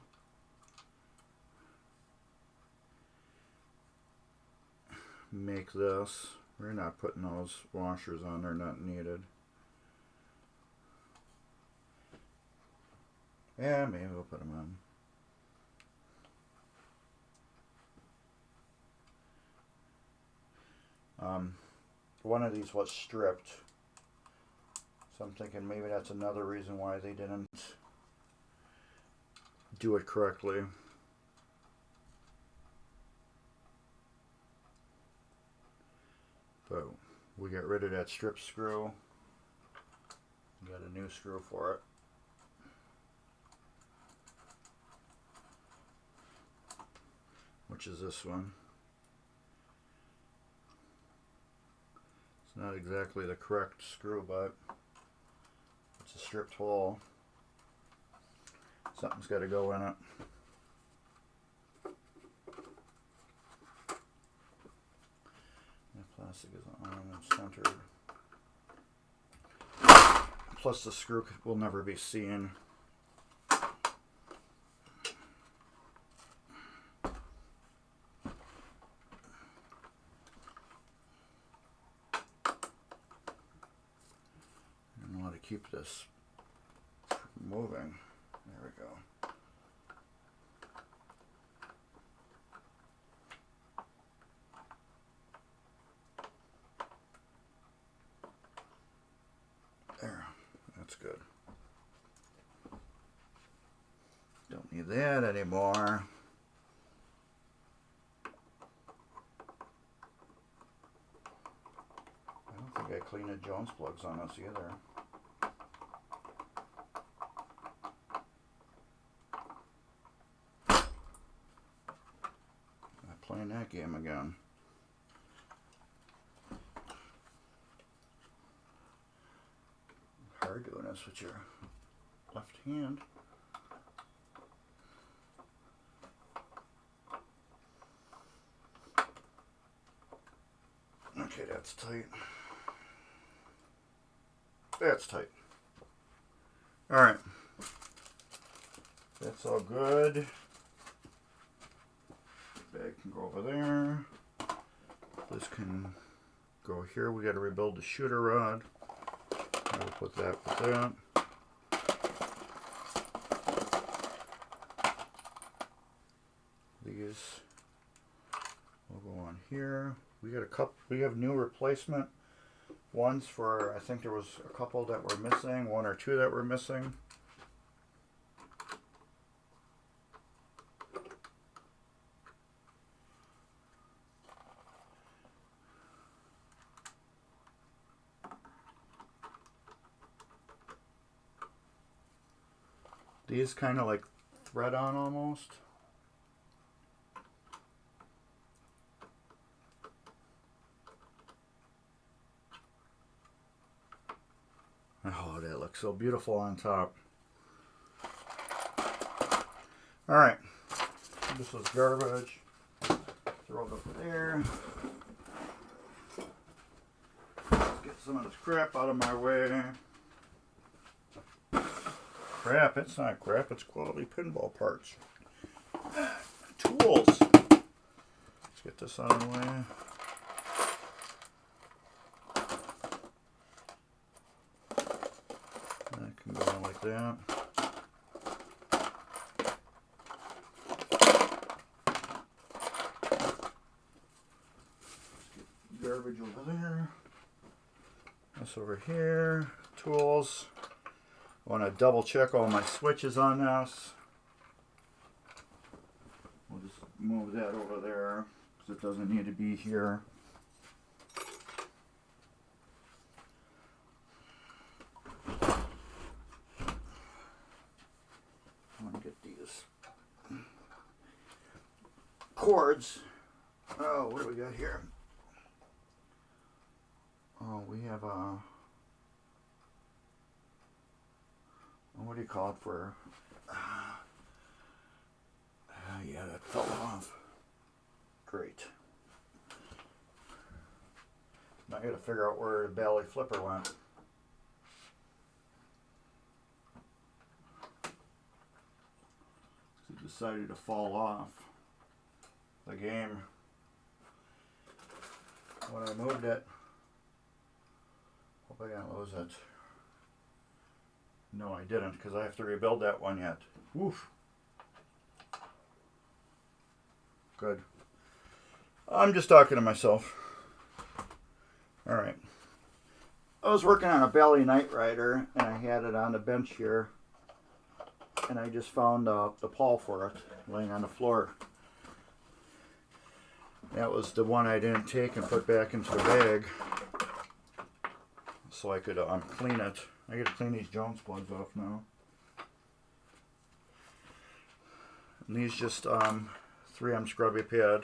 make this. We're not putting those washers on, they're not needed. Yeah, maybe we'll put them on. One of these was stripped, so I'm thinking maybe that's another reason why they didn't do it correctly. But we got rid of that strip screw. We got a new screw for it. Which is this one. It's not exactly the correct screw, but it's a stripped hole. Something's got to go in it. The plastic is on and centered. Plus the screw will never be seen. Keep this moving. There we go. There. That's good. Don't need that anymore. I don't think I cleaned the Jones plugs on this either. Playing that game again. Hard doing this with your left hand. Okay, that's tight. That's tight. Alright. That's all good. Bag can go over there. This can go here. We got to rebuild the shooter rod. I will put that with that. These will go on here. We got a couple. We have new replacement ones for. I think there was a couple that were missing. One or two that were missing. These kind of like thread on almost. Oh, that looks so beautiful on top. Alright, this is garbage. Throw it up there. Let's get some of this crap out of my way. Crap, it's not crap, it's quality pinball parts. Tools. Let's get this out of the way. That can go like that. Garbage over there. This over here. Tools. I want to double check all my switches on this. We'll just move that over there because it doesn't need to be here. get these cords. Oh, what do we got here? Oh, we have a, what do you call it for, yeah, that fell off. Great. Now I gotta figure out where the belly flipper went. It decided to fall off the game when I moved it. Hope I didn't lose it. No, I didn't, because I have to rebuild that one yet. Woof. Good. I'm just talking to myself. Alright. I was working on a Belly Night Rider, and I had it on the bench here. And I just found the pawl for it, laying on the floor. That was the one I didn't take and put back into the bag. So I could clean it. I gotta clean these Jones plugs off now. And these just 3M scrubby pad.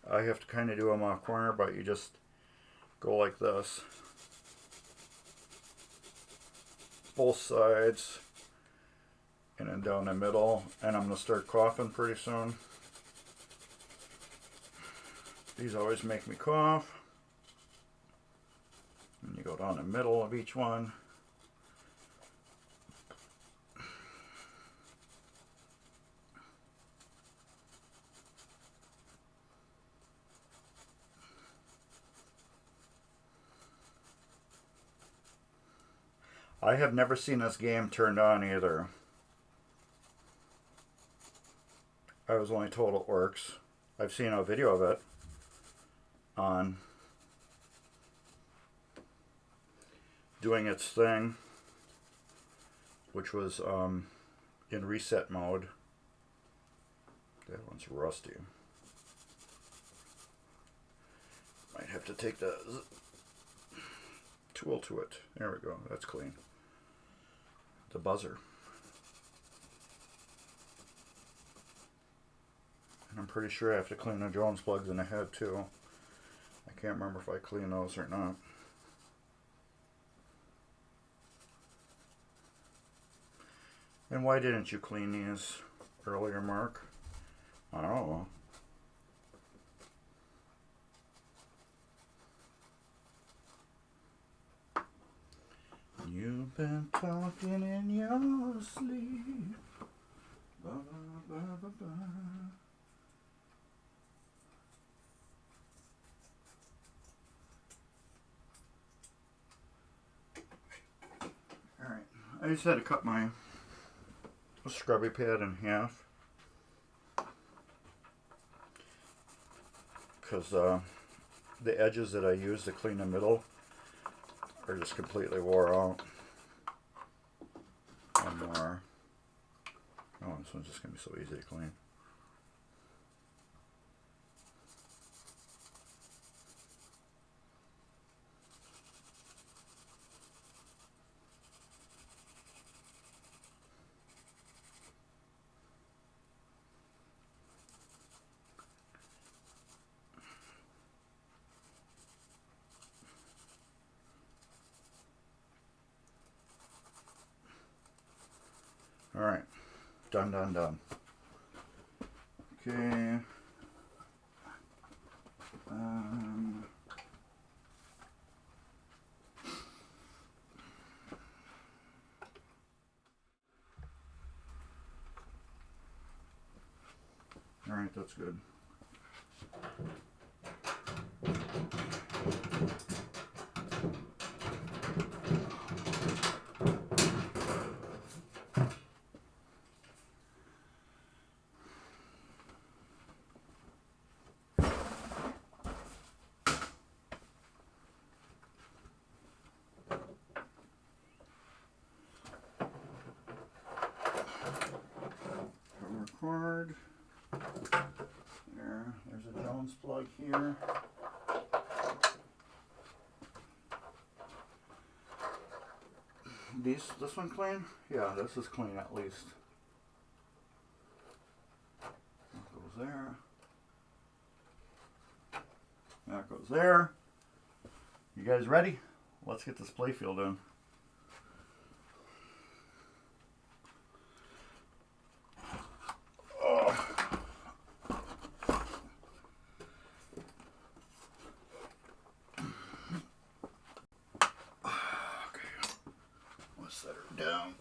I have to kind of do them off corner, but you just go like this. Both sides. And then down the middle. And I'm going to start coughing pretty soon. These always make me cough. And you go down the middle of each one. I have never seen this game turned on either. I was only told it works. I've seen a video of it on doing its thing, which was in reset mode. That one's rusty. Might have to take the tool to it. There we go. That's clean. The buzzer. And I'm pretty sure I have to clean the Jones plugs in the head too. I can't remember if I clean those or not. And why didn't you clean these earlier, Mark? I don't know. You've been talking in your sleep. Ba, ba, ba, ba, ba. Alright, I just had to cut my scrubby pad in half. Because the edges that I use to clean the middle are just completely wore out. One more. Oh, this one's just going to be so easy to clean. Alright, done, done, done. Okay. Alright, that's good. Cord. There's a Jones plug here. This one clean? Yeah, this is clean at least. there. That goes there. You guys ready? Let's get this playfield in. Set her down.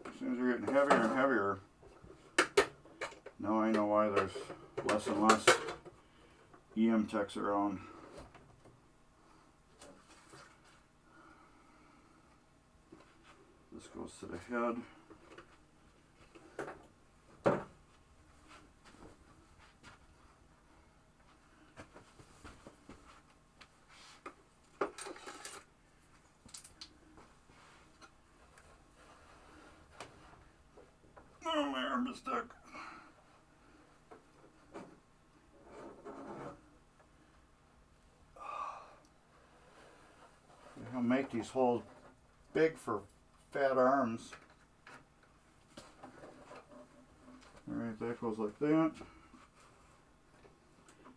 As soon as they're getting heavier and heavier, now I know why there's less and less EM techs around. This goes to the head. Oh, my arm is stuck. I'll make these holes big for fat arms. Alright, that goes like that.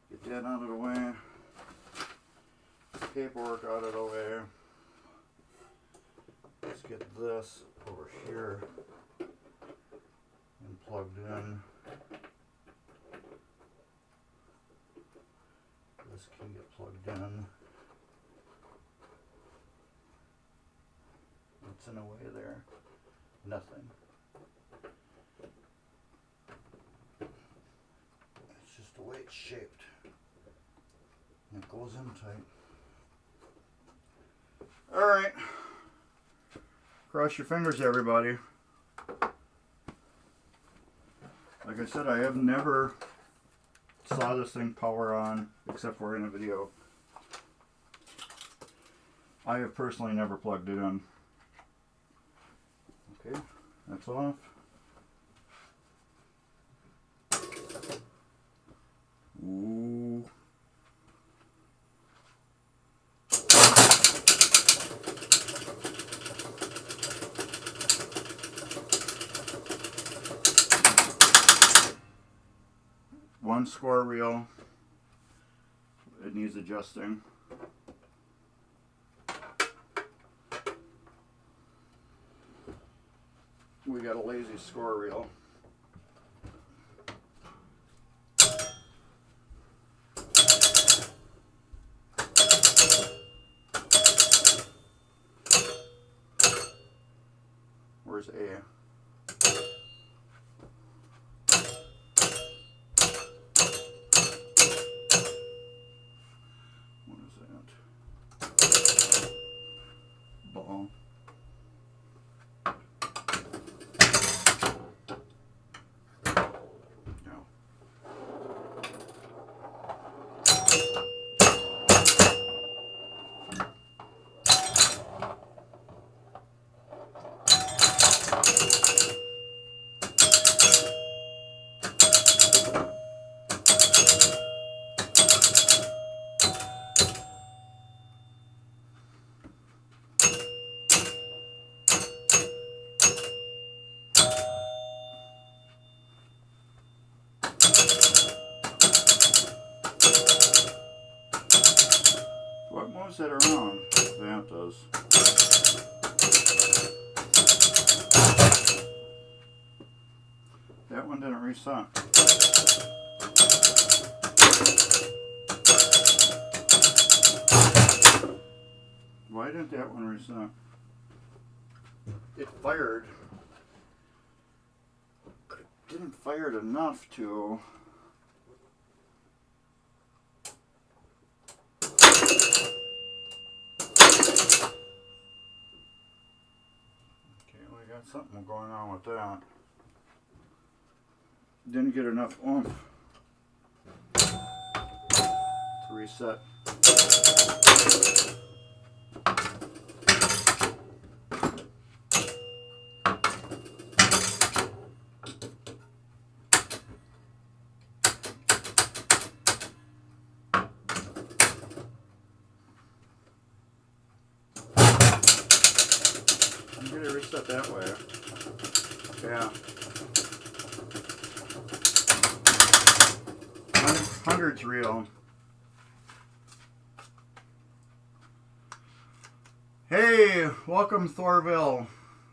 Get that out of the way. Paperwork out of the way. Let's get this over here and plugged in. This can get plugged in. What's in the way there? Nothing. It's just the way it's shaped. And it goes in tight. Alright. Cross your fingers, everybody. Like I said, I have never saw this thing power on except for in a video. I have personally never plugged it in. Okay, that's off. Ooh. One score reel. It needs adjusting. We got a lazy score reel. Where's A? What is that? Ball. What moves it around? That does. That one didn't reset. Why didn't that one reset? It fired, but it didn't fire it enough to. Got something going on with that. Didn't get enough oomph to reset. Get it reset that way. Yeah. Hundreds reel. Hey, welcome Thorville.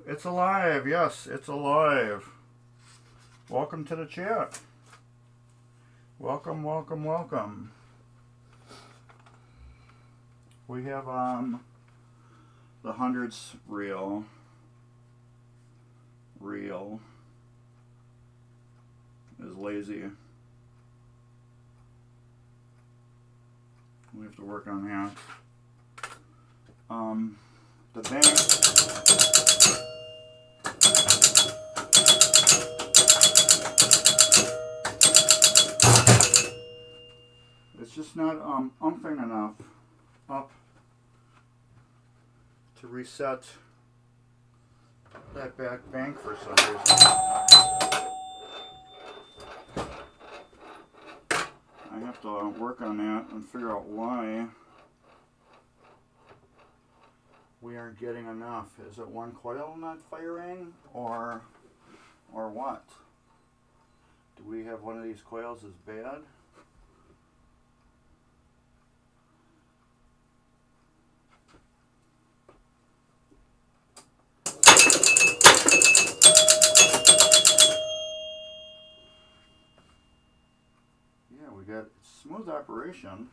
It's alive. Yes, it's alive. Welcome to the chat. Welcome, welcome, welcome. We have the hundreds reel. Reel is lazy. We have to work on that. The bank. It's just not umphing enough up to reset that back bank for some reason. I have to work on that and figure out why we aren't getting enough. Is it one coil not firing or what? Do we have one of these coils as bad? Yeah, we got smooth operation.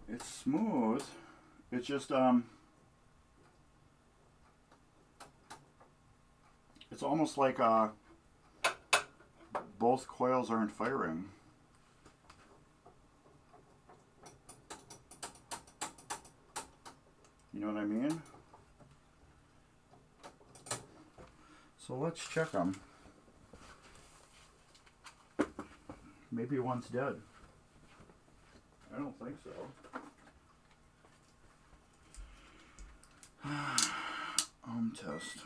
It's smooth. It's just it's almost like both coils aren't firing. You know what I mean? So let's check them. Maybe one's dead. I don't think so. Test.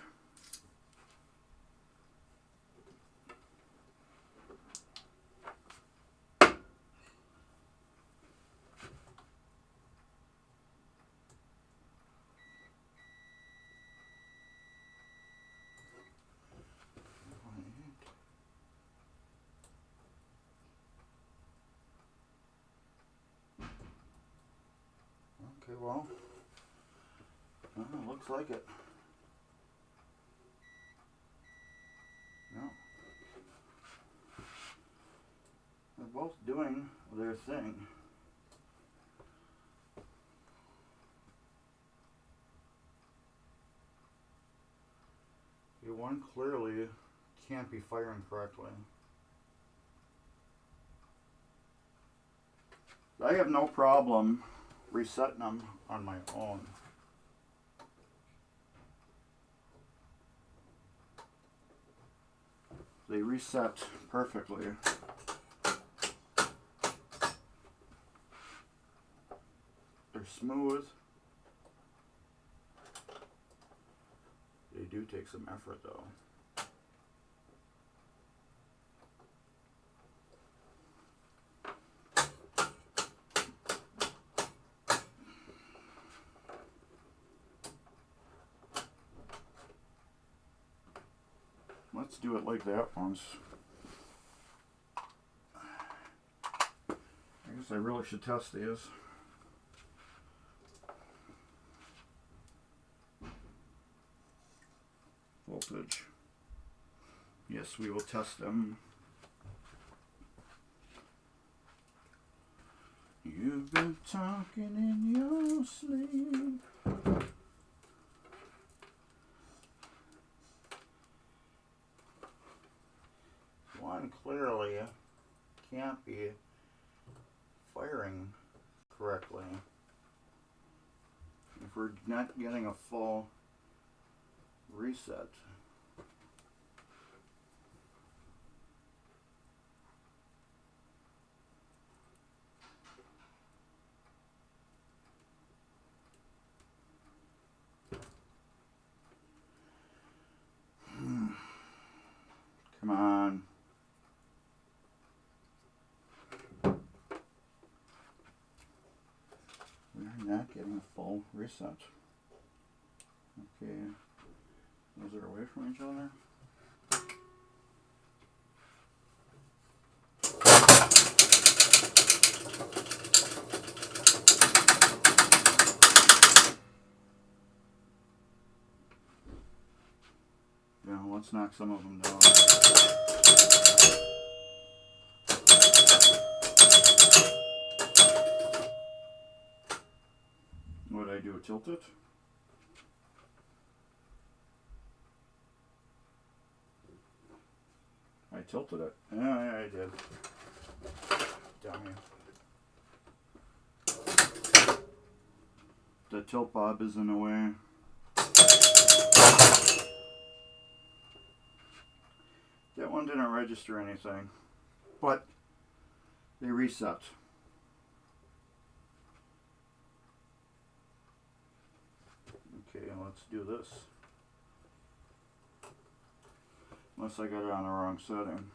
Okay, well, looks like it. No. They're both doing their thing. Okay, one clearly can't be firing correctly. I have no problem resetting them on my own. They reset perfectly. They're smooth. They do take some effort though. Let's do it like that once. I guess I really should test these. Voltage. Yes, we will test them. You've been talking in your sleep. One clearly can't be firing correctly. If we're not getting a full reset. Come on. reset. Okay, those are away from each other. Yeah, let's knock some of them down. What did I do? Tilt it? I tilted it. Yeah, I did. Dummy. The tilt bob is in the way. That one didn't register anything, but they reset. Okay, let's do this. Unless I got it on the wrong setting.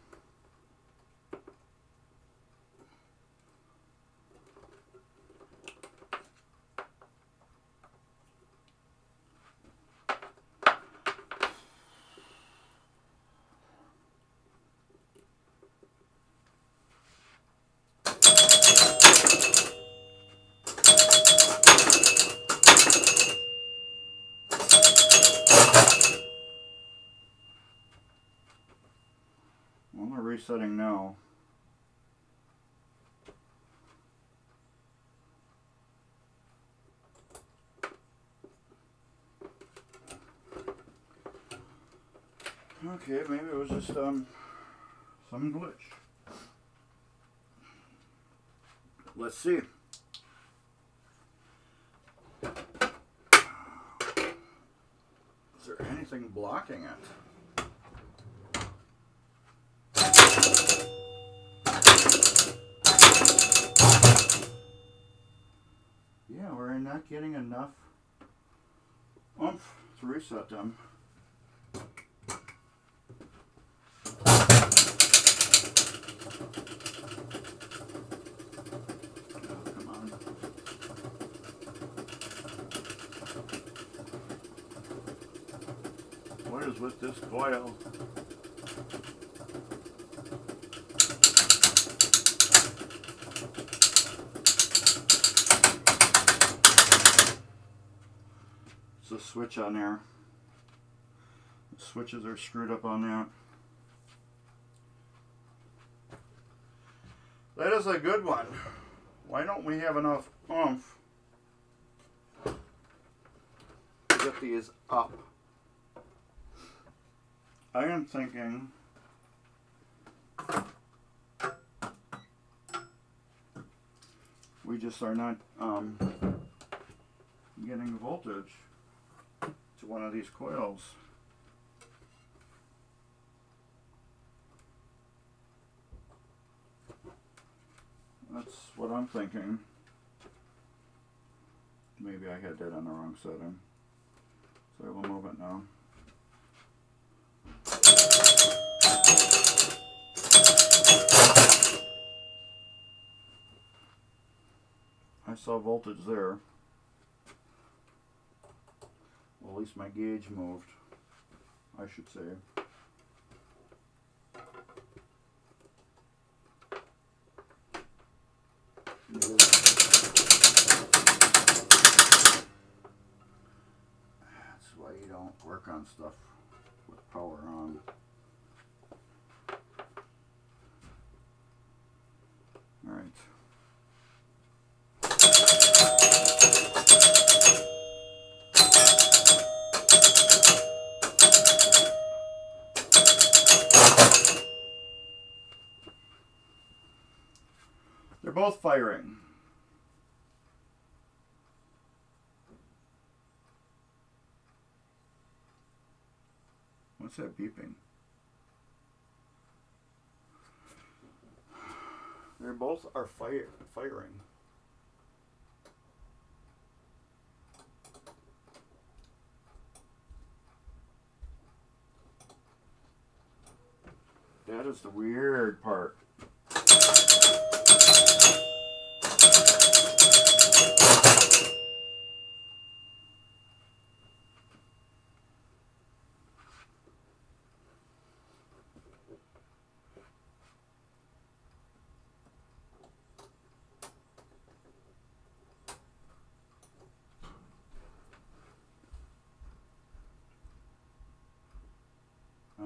Well, we're resetting now. Okay, maybe it was just some glitch. Let's see. Is there anything blocking it? Yeah, we're not getting enough oomph to reset them. What is with this coil? It's a switch on there. The switches are screwed up on that. That is a good one. Why don't we have enough oomph to get these up? I am thinking we just are not getting voltage to one of these coils. That's what I'm thinking. Maybe I had that on the wrong setting. So I will move it now. I saw voltage there. Well, at least my gauge moved, I should say. That's why you don't work on stuff with power on. All right. They're both firing. What's that beeping? They both are firing. That is the weird part.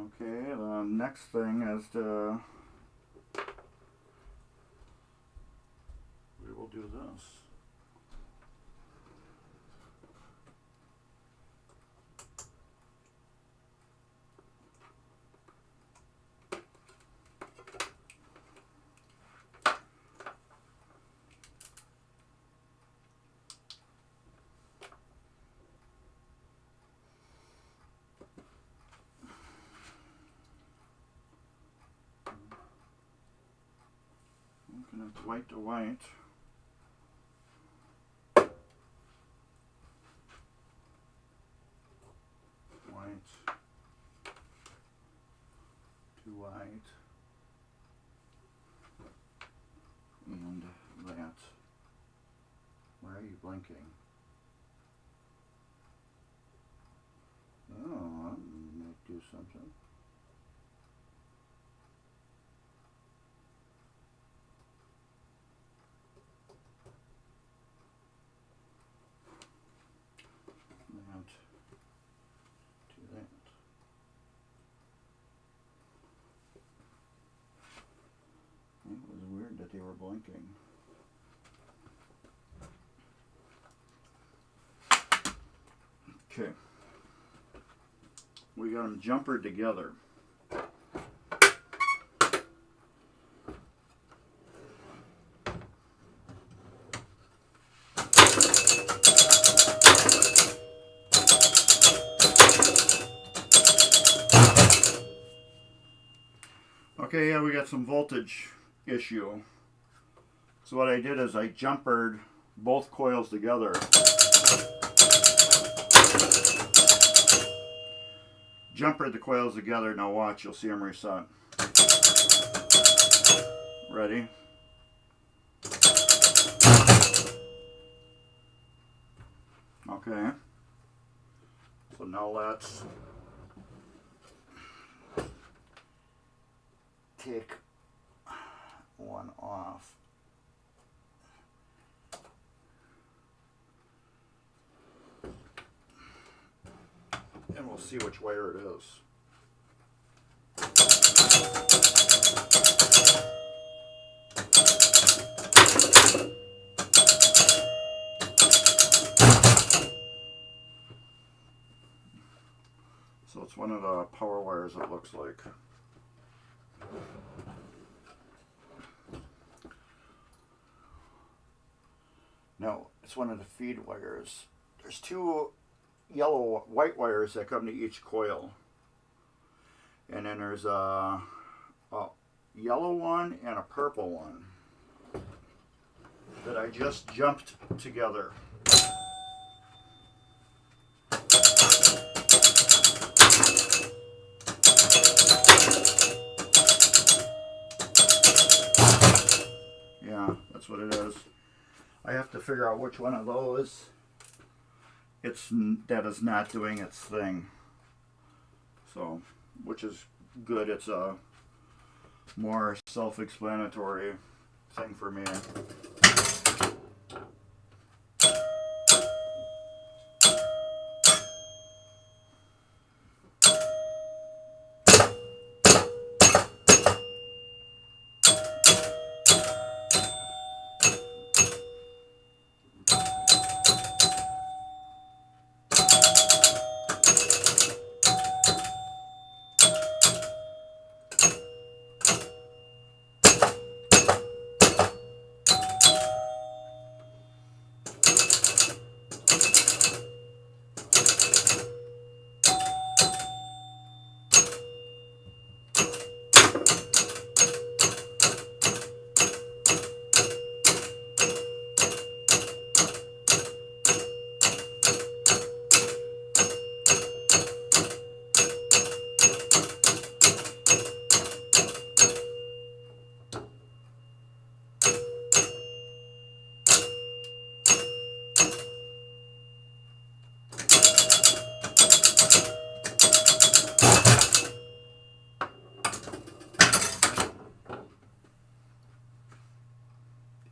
Okay, the next thing is to, we will do this. Looking at white to white. White to white. And that. Why are you blinking? Oh, that might do something. To that. It was weird that they were blinking. Okay. We got them jumpered together. Okay, yeah, we got some voltage issue. So what I did is I jumpered both coils together. Jumpered the coils together. Now watch, you'll see them reset. Ready? Okay. So now let's take one off. And we'll see which wire it is. So it's one of the power wires, it looks like. No, it's one of the feed wires. There's two white wires that come to each coil. And then there's a yellow one and a purple one that I just jumped together. Yeah, that's what it is. I have to figure out which one of those that is not doing its thing. So, which is good. It's a more self-explanatory thing for me.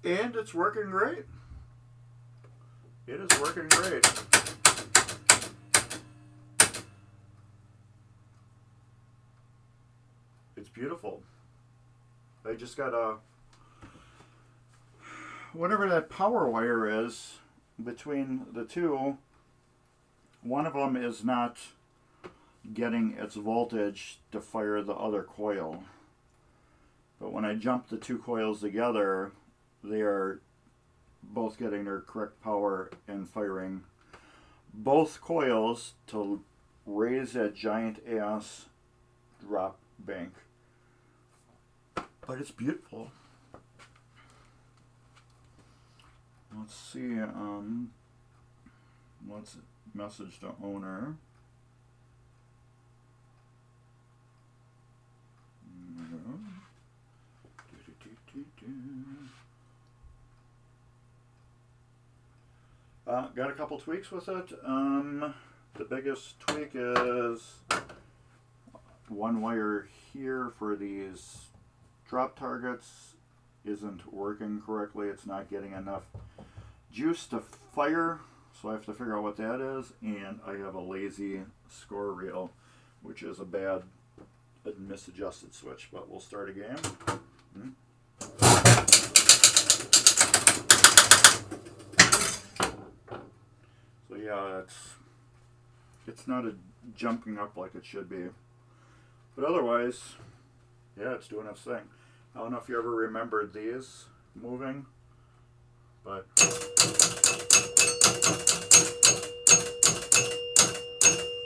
And it's working great. It is working great. It's beautiful. I just got a, whatever that power wire is between the two, one of them is not getting its voltage to fire the other coil. But when I jump the two coils together, they are both getting their correct power and firing both coils to raise that giant ass drop bank. But it's beautiful. Let's see, let's message the owner. Got a couple tweaks with it. The biggest tweak is one wire here for these drop targets isn't working correctly. It's not getting enough juice to fire, so I have to figure out what that is. And I have a lazy score reel, which is a bad misadjusted switch, but we'll start a game. So yeah, it's not jumping up like it should be, but otherwise, yeah, it's doing its thing. I don't know if you ever remembered these moving, but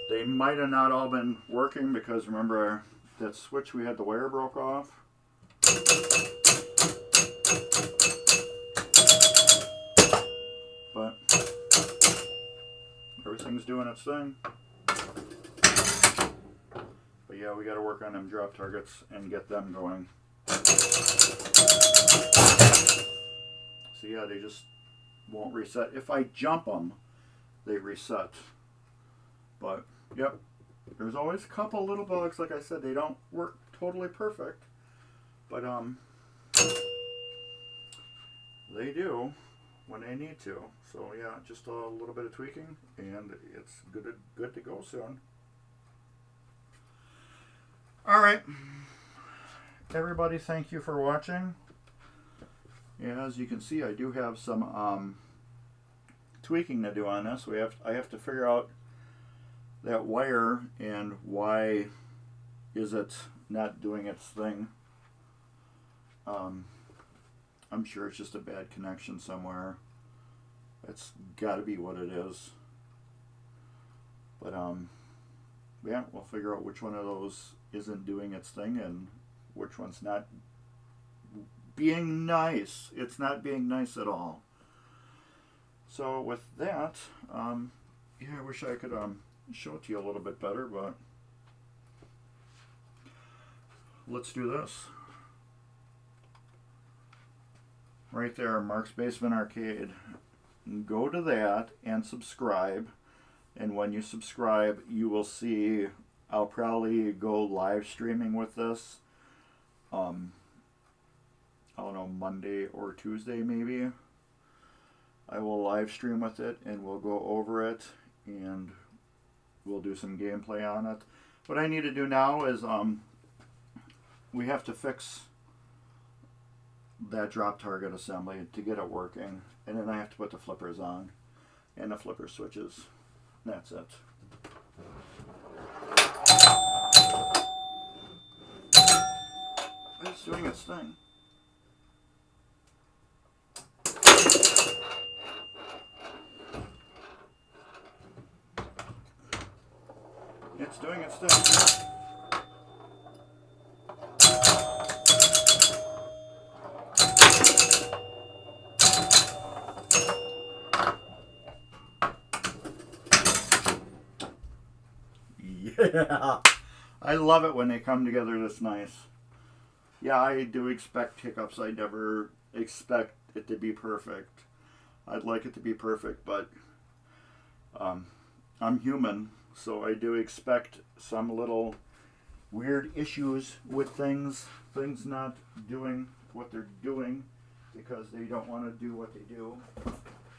they might have not all been working because remember that switch we had the wire broke off. But everything's doing its thing. But yeah, we got to work on them drop targets and get them going. So yeah, they just won't reset. If I jump them, they reset. But yep, there's always a couple little bugs. Like I said, they don't work totally perfect, but they do when they need to. So yeah, just a little bit of tweaking, and it's good to go soon. All right, everybody, thank you for watching. Yeah, as you can see, I do have some tweaking to do on this. I have to figure out that wire and why is it not doing its thing. I'm sure it's just a bad connection somewhere. It's got to be what it is. But yeah, we'll figure out which one of those isn't doing its thing and which one's not being nice. It's not being nice at all. So with that, yeah, I wish I could show it to you a little bit better, but let's do this. Right there, Mark's Basement Arcade. Go to that and subscribe. And when you subscribe, you will see I'll probably go live streaming with this. I don't know, Monday or Tuesday maybe. I will live stream with it and we'll go over it and we'll do some gameplay on it. What I need to do now is we have to fix that drop target assembly to get it working, and then I have to put the flippers on and the flipper switches. That's it. It's doing its thing. It's doing its thing. Yeah, I love it when they come together this nice. Yeah, I do expect hiccups. I never expect it to be perfect. I'd like it to be perfect, but I'm human, so I do expect some little weird issues with things not doing what they're doing because they don't want to do what they do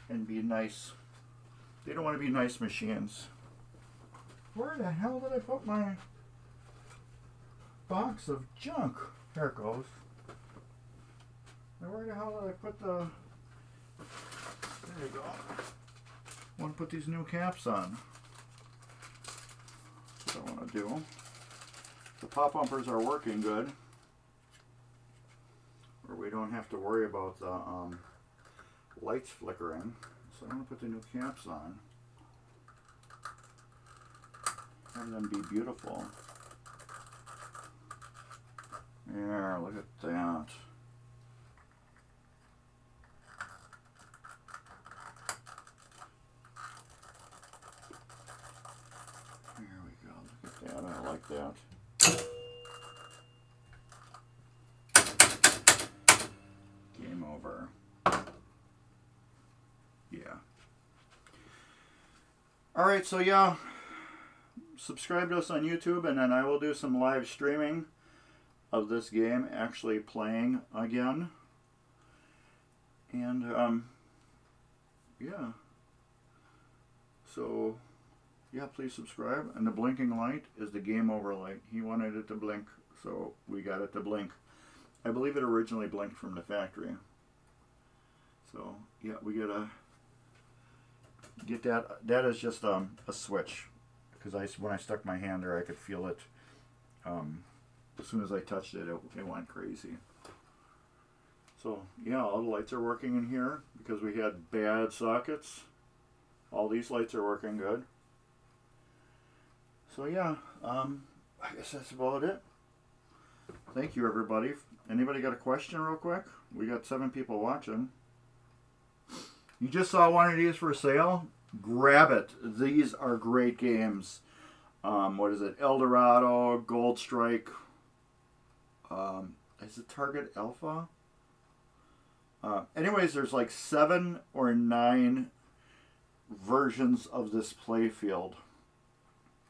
and be nice. They don't want to be nice machines. Where the hell did I put my... box of junk. There it goes. Now where the hell did I put the... There you go. I want to put these new caps on. That's what I want to do. The pop bumpers are working good. Or we don't have to worry about the lights flickering. So I'm going to put the new caps on. Have them be beautiful. Yeah, look at that. There we go. Look at that. I like that. Game over. Yeah. Alright, so yeah. Subscribe to us on YouTube, and then I will do some live streaming of this game actually playing again. And yeah, so yeah, please subscribe. And the blinking light is the game over light. He wanted it to blink, so we got it to blink. I believe it originally blinked from the factory, so yeah, we gotta get that. That is just a switch, because when I stuck my hand there, I could feel it. As soon as I touched it, it went crazy. So yeah, all the lights are working in here because we had bad sockets. All these lights are working good. So yeah, I guess that's about it. Thank you, everybody. Anybody got a question real quick? We got 7 people watching. You just saw one of these for sale? Grab it. These are great games. What is it? El Dorado, Gold Strike. Is it Target Alpha? Anyways, there's like 7 or 9 versions of this playfield.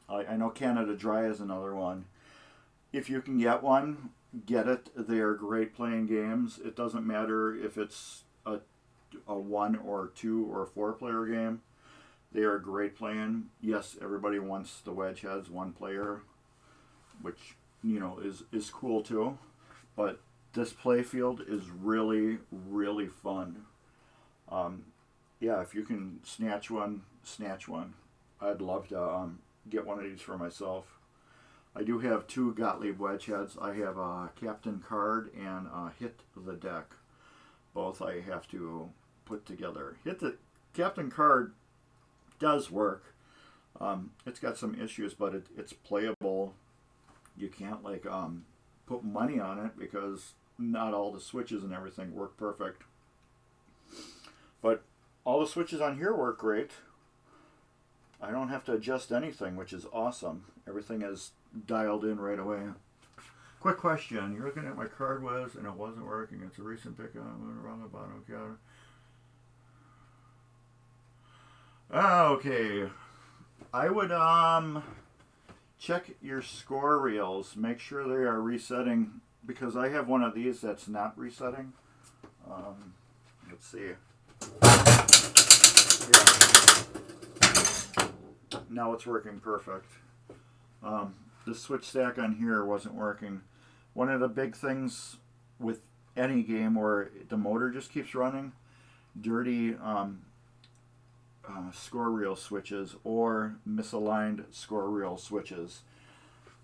I know Canada Dry is another one. If you can get one, get it. They are great playing games. It doesn't matter if it's a 1 or 2 or 4 player game. They are great playing. Yes, everybody wants the wedge heads, 1 player, which, you know, is cool too. But this playfield is really, really fun. Yeah, if you can snatch one, snatch one. I'd love to get one of these for myself. I do have 2 Gottlieb wedge heads. I have a Captain Card and Hit the Deck. Both I have to put together. Hit the Captain Card does work. It's got some issues, but it's playable. You can't like put money on it because not all the switches and everything work perfect. But all the switches on here work great. I don't have to adjust anything, which is awesome. Everything is dialed in right away. Quick question. You're looking at my card whiz and it wasn't working. It's a recent pickup. Around the bottom counter. Okay. I would check your score reels. Make sure they are resetting, because I have one of these that's not resetting. Let's see. Yeah. Now it's working perfect. The switch stack on here wasn't working. One of the big things with any game where the motor just keeps running, dirty score reel switches or misaligned score reel switches.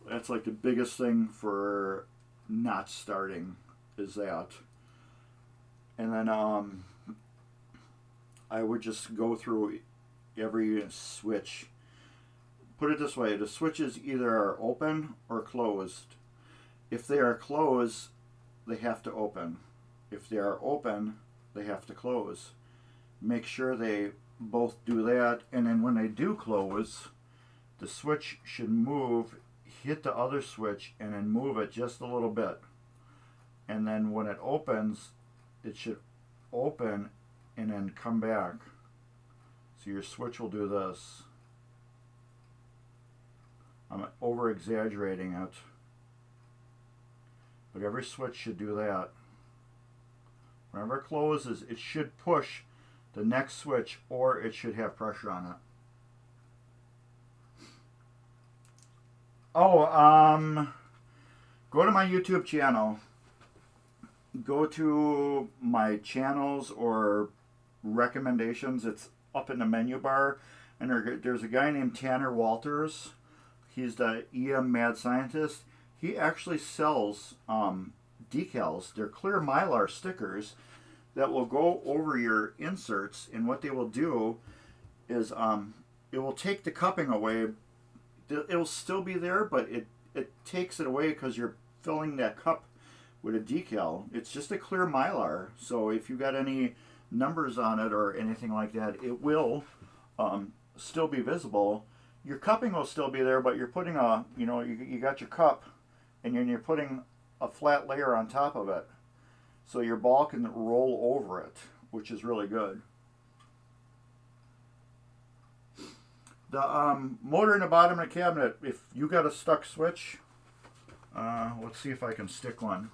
That's like the biggest thing for not starting, is that. And then I would just go through every switch. Put it this way, the switches either are open or closed. If they are closed, they have to open. If they are open, they have to close. Make sure they both do that, and then when they do close, the switch should move, hit the other switch, and then move it just a little bit. And then when it opens, it should open and then come back. So your switch will do this. I'm over exaggerating it, but every switch should do that. Whenever it closes, it should push the next switch, or it should have pressure on it. Oh, Go to my YouTube channel. Go to my channels or recommendations. It's up in the menu bar. And there's a guy named Tanner Walters. He's the EM Mad Scientist. He actually sells decals. They're clear Mylar stickers that will go over your inserts. And what they will do is it will take the cupping away. It will still be there, but it takes it away because you're filling that cup with a decal. It's just a clear Mylar. So if you got any numbers on it or anything like that, it will still be visible. Your cupping will still be there, but you're putting a, you got your cup and you're putting a flat layer on top of it. So your ball can roll over it, which is really good. The motor in the bottom of the cabinet, if you got a stuck switch, let's see if I can stick one.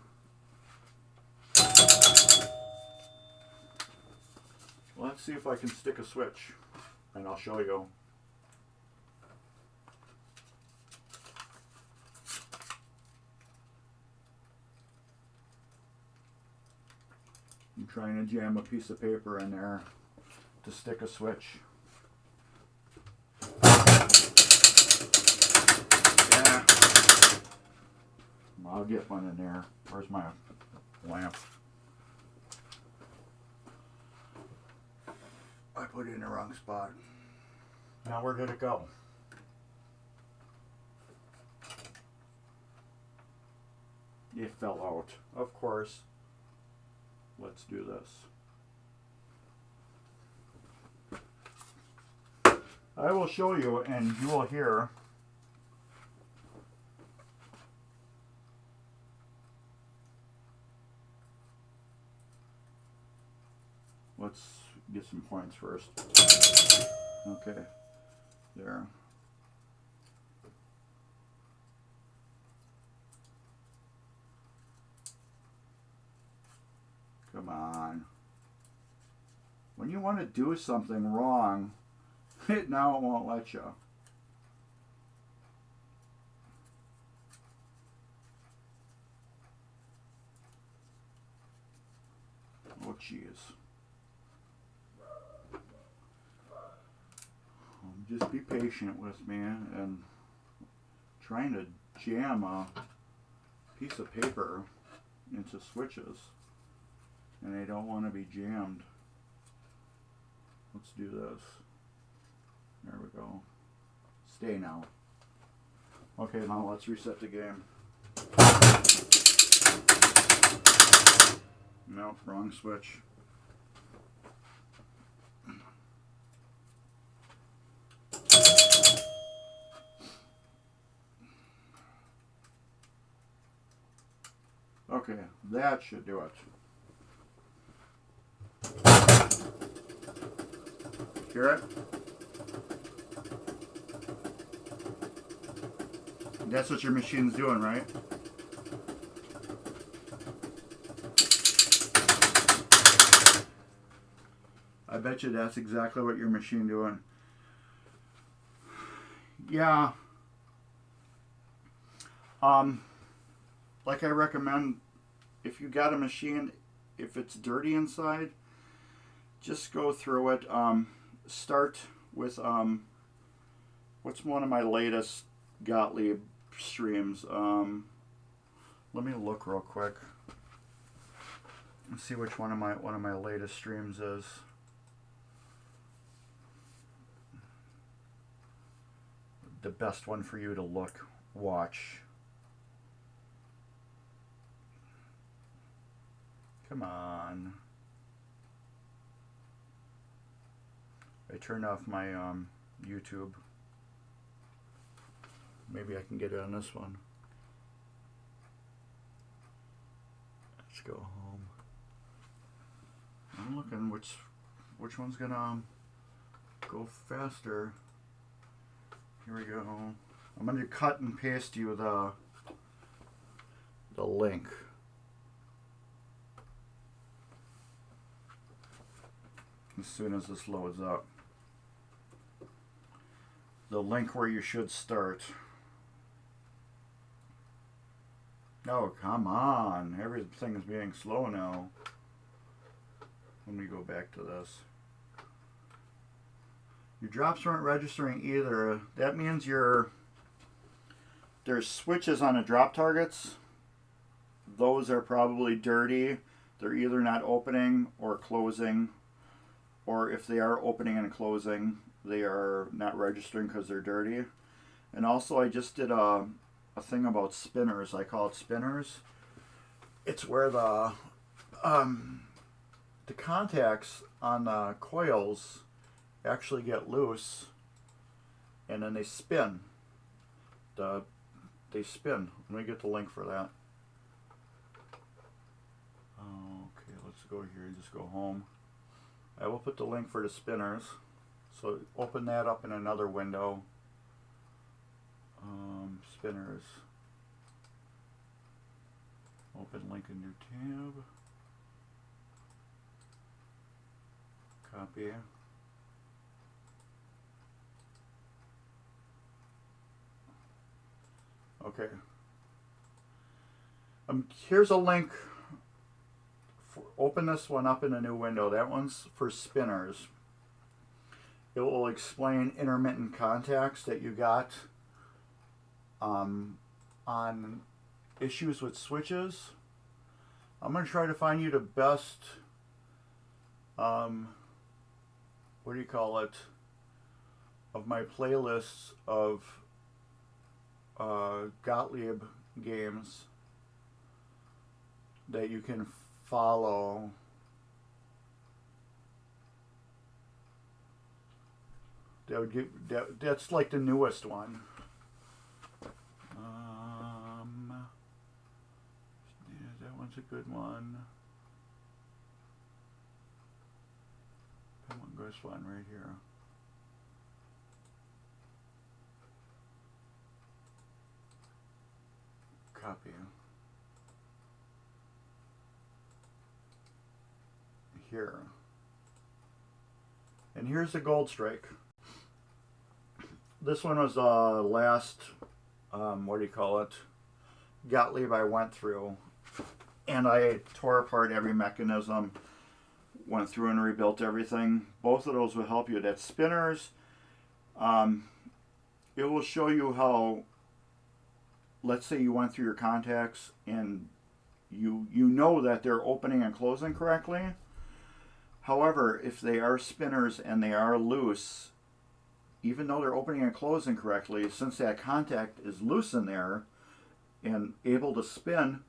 Let's see if I can stick a switch, and I'll show you. I'm trying to jam a piece of paper in there to stick a switch. Yeah. I'll get one in there. Where's my lamp? I put it in the wrong spot. Now where did it go? It fell out. Of course. Let's do this. I will show you and you will hear. Let's get some points first. Okay, there. Come on. When you want to do something wrong, now it won't let you. Oh, jeez. Just be patient with me and trying to jam a piece of paper into switches, and they don't want to be jammed. Let's do this. There we go. Stay now. Okay, now let's reset the game. Nope, wrong switch. Okay, that should do it. Hear it? That's what your machine's doing, right? I bet you that's exactly what your machine doing. Yeah. Like I recommend, if you got a machine, if it's dirty inside, just go through it. Start with what's one of my latest Gottlieb streams. Let me look real quick and see which one of my latest streams is. The best one for you to watch. Come on. I turned off my YouTube. Maybe I can get it on this one. Let's go home. I'm looking which one's gonna go faster. Here we go. I'm gonna cut and paste you the link. As soon as this loads up. The link where you should start. No, come on. Everything is being slow now. Let me go back to this. Your drops weren't registering either. That means there's switches on the drop targets. Those are probably dirty. They're either not opening or closing. Or if they are opening and closing, they are not registering because they're dirty. And also I just did a thing about spinners. I call it spinners. It's where the contacts on the coils actually get loose, and then they spin. They spin. Let me get the link for that. Okay, let's go here and just go home. I will put the link for the spinners. So open that up in another window. Spinners. Open link in new tab. Copy. Okay. Here's a link. Open this one up in a new window. That one's for spinners. It will explain intermittent contacts that you got on issues with switches. I'm going to try to find you the best, what do you call it, of my playlists of Gottlieb games that you can follow. That's like the newest one. Yeah, that one's a good one. Come on, this one right here. Copy. Here. And here's the Gold Strike. This one was last, what do you call it, Gottlieb I went through. And I tore apart every mechanism, went through and rebuilt everything. Both of those will help you. That's spinners. It will show you how, let's say you went through your contacts and you know that they're opening and closing correctly. However, if they are spinners and they are loose, even though they're opening and closing correctly, since that contact is loose in there and able to spin,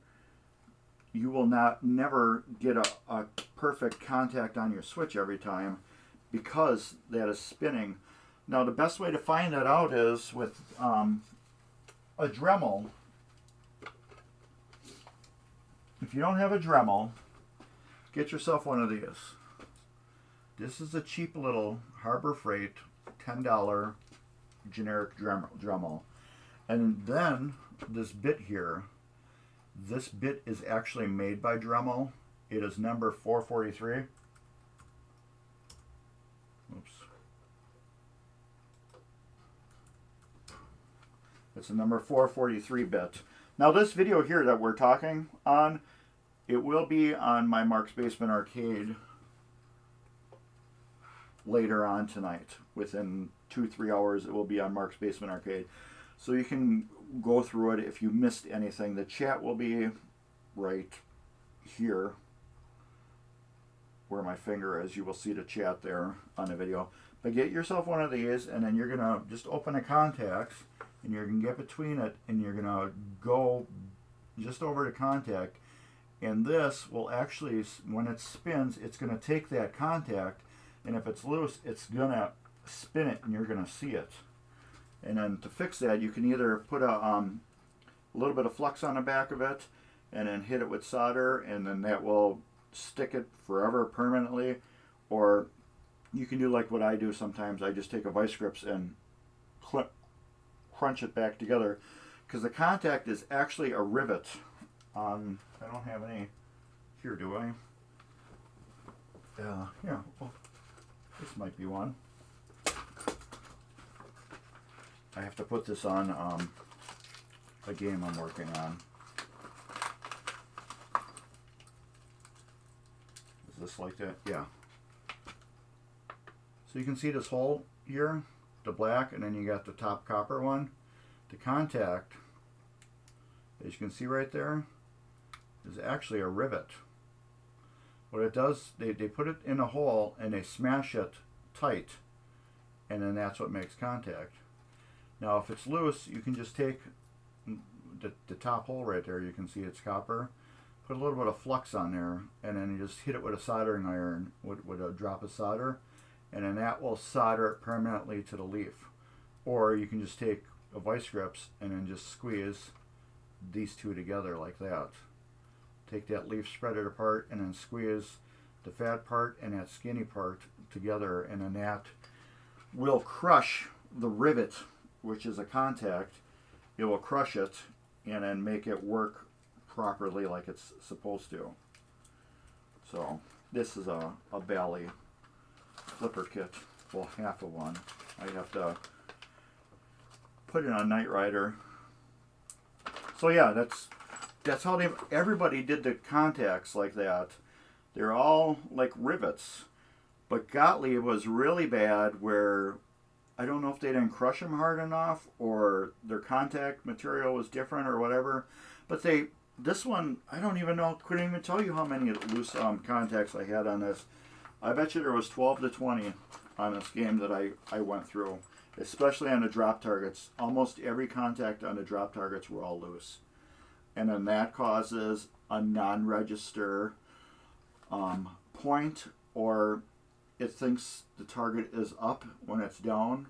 you will never get a perfect contact on your switch every time because that is spinning. Now, the best way to find that out is with a Dremel. If you don't have a Dremel, get yourself one of these. This is a cheap little Harbor Freight $10 generic Dremel. And then this bit here, this bit is actually made by Dremel. It is number 443. Oops. It's a number 443 bit. Now this video here that we're talking on, it will be on my Mark's Basement Arcade later on tonight. Within 2-3 hours it will be on Mark's Basement Arcade. So you can go through it if you missed anything. The chat will be right here where my finger is. You will see the chat there on the video. But get yourself one of these and then you're going to just open the contacts and you're going to get between it and you're going to go just over the contact. And this will actually, when it spins, it's going to take that contact, and if it's loose, it's going to spin it and you're going to see it. And then to fix that, you can either put a little bit of flux on the back of it and then hit it with solder, and then that will stick it forever permanently. Or you can do like what I do sometimes. I just take a vice grips and crunch it back together, because the contact is actually a rivet. I don't have any here, do I? Yeah, well, this might be one. I have to put this on a game I'm working on. this like that. Yeah. So you can see this hole here, the black, and then you got the top copper one. The contact, as you can see right there, is actually a rivet. What it does, they put it in a hole and they smash it tight, and then that's what makes contact. Now if it's loose, you can just take the top hole right there, you can see it's copper, put a little bit of flux on there, and then you just hit it with a soldering iron with a drop of solder, and then that will solder it permanently to the leaf. Or you can just take a vice grips and then just squeeze these two together like that. Take that leaf, spread it apart, and then squeeze the fat part and that skinny part together, and then that will crush the rivet, which is a contact. It will crush it and then make it work properly like it's supposed to. So this is a Bally flipper kit. Well, half of one. I have to put it on Knight Rider. So yeah, that's how everybody did the contacts like that. They're all like rivets. But Gottlieb was really bad where I don't know if they didn't crush them hard enough or their contact material was different or whatever. But this one, I don't even know, couldn't even tell you how many loose contacts I had on this. I bet you there was 12 to 20 on this game that I went through, especially on the drop targets. Almost every contact on the drop targets were all loose. And then that causes a non-register point, or it thinks the target is up when it's down.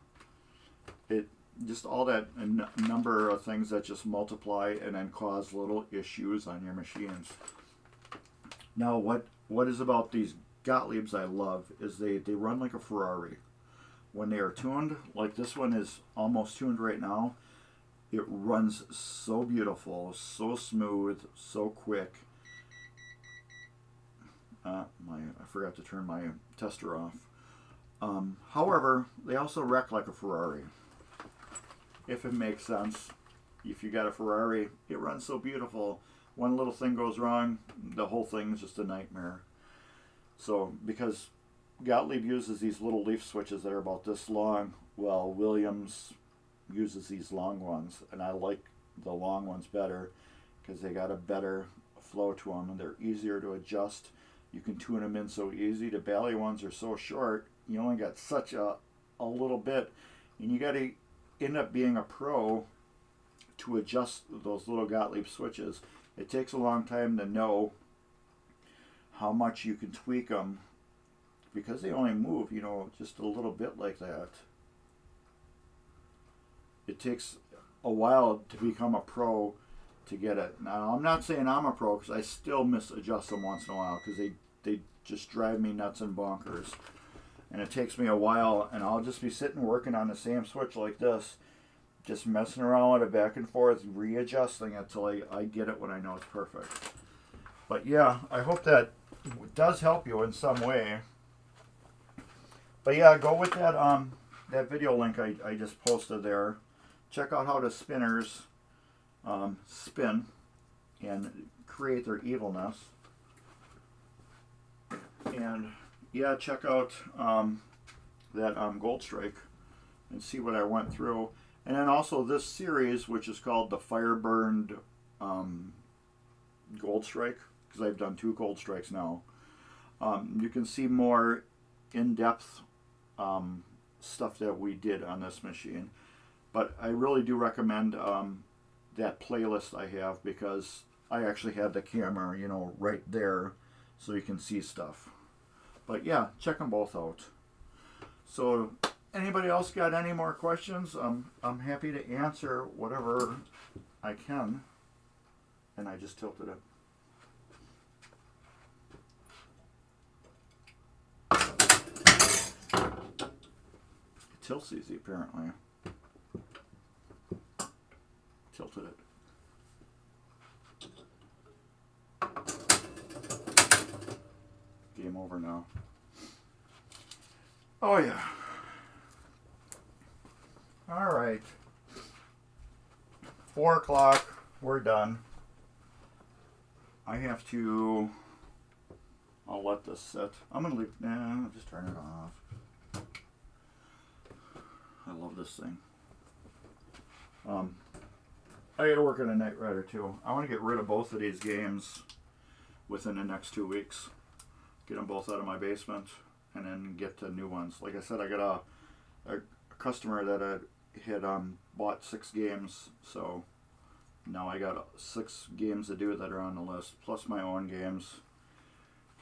It just all that number of things that just multiply and then cause little issues on your machines. Now what is about these Gottliebs I love is they run like a Ferrari. When they are tuned, like this one is almost tuned right now, it runs so beautiful, so smooth, so quick. I forgot to turn my tester off. However, they also wreck like a Ferrari. If it makes sense. If you got a Ferrari, it runs so beautiful. One little thing goes wrong, the whole thing is just a nightmare. So, because Gottlieb uses these little leaf switches that are about this long, well, Williams uses these long ones, and I like the long ones better because they got a better flow to them and they're easier to adjust. You can tune them in so easy. The Bally ones are so short, you only got such a little bit, and you got to end up being a pro to adjust those little Gottlieb switches. It takes a long time to know how much you can tweak them because they only move, just a little bit like that. It takes a while to become a pro to get it. Now, I'm not saying I'm a pro because I still misadjust them once in a while because they just drive me nuts and bonkers. And it takes me a while, and I'll just be sitting working on the same switch like this, just messing around with it back and forth, readjusting it till I get it when I know it's perfect. But yeah, I hope that does help you in some way. But yeah, go with that video link I just posted there. Check out how the spinners spin and create their evilness. And yeah, check out that Gold Strike and see what I went through. And then also this series, which is called the Fireburned Gold Strike, because I've done 2 Gold Strikes now. You can see more in-depth stuff that we did on this machine. But I really do recommend that playlist I have because I actually have the camera, right there so you can see stuff. But yeah, check them both out. So anybody else got any more questions? I'm happy to answer whatever I can. And I just tilted it. It tilts easy apparently. Tilted it. Game over now. Oh yeah. All right. 4 o'clock. We're done. I have to I'll let this sit. I'm gonna leave. Nah, I'll just turn it off. I love this thing. I gotta work on a Knight Rider too. I want to get rid of both of these games within the next 2 weeks. Get them both out of my basement, and then get to new ones. Like I said, I got a customer that had bought 6 games, so now I got 6 games to do that are on the list, plus my own games.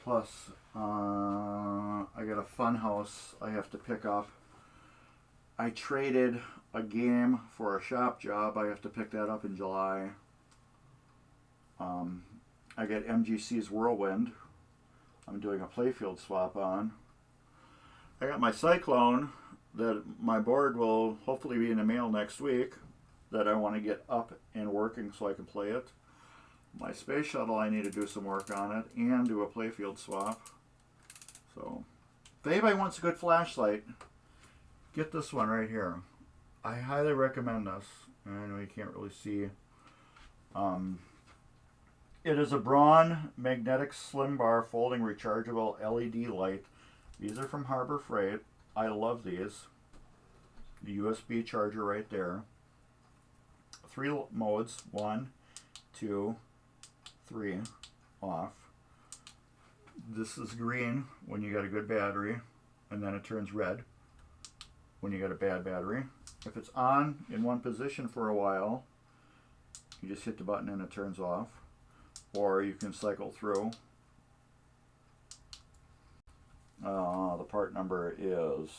Plus, I got a fun house I have to pick up. I traded a game for a shop job. I have to pick that up in July. I got MGC's Whirlwind. I'm doing a playfield swap on. I got my Cyclone that my board will hopefully be in the mail next week that I want to get up and working so I can play it. My Space Shuttle, I need to do some work on it and do a playfield swap. So, if anybody wants a good flashlight, get this one right here. I highly recommend this. I know you can't really see. It is a Braun magnetic slim bar folding rechargeable LED light. These are from Harbor Freight. I love these. The USB charger right there. 3 modes. 1, 2, 3. Off. This is green when you got a good battery, and then it turns red when you got a bad battery. If it's on in one position for a while, you just hit the button and it turns off. Or you can cycle through. The part number is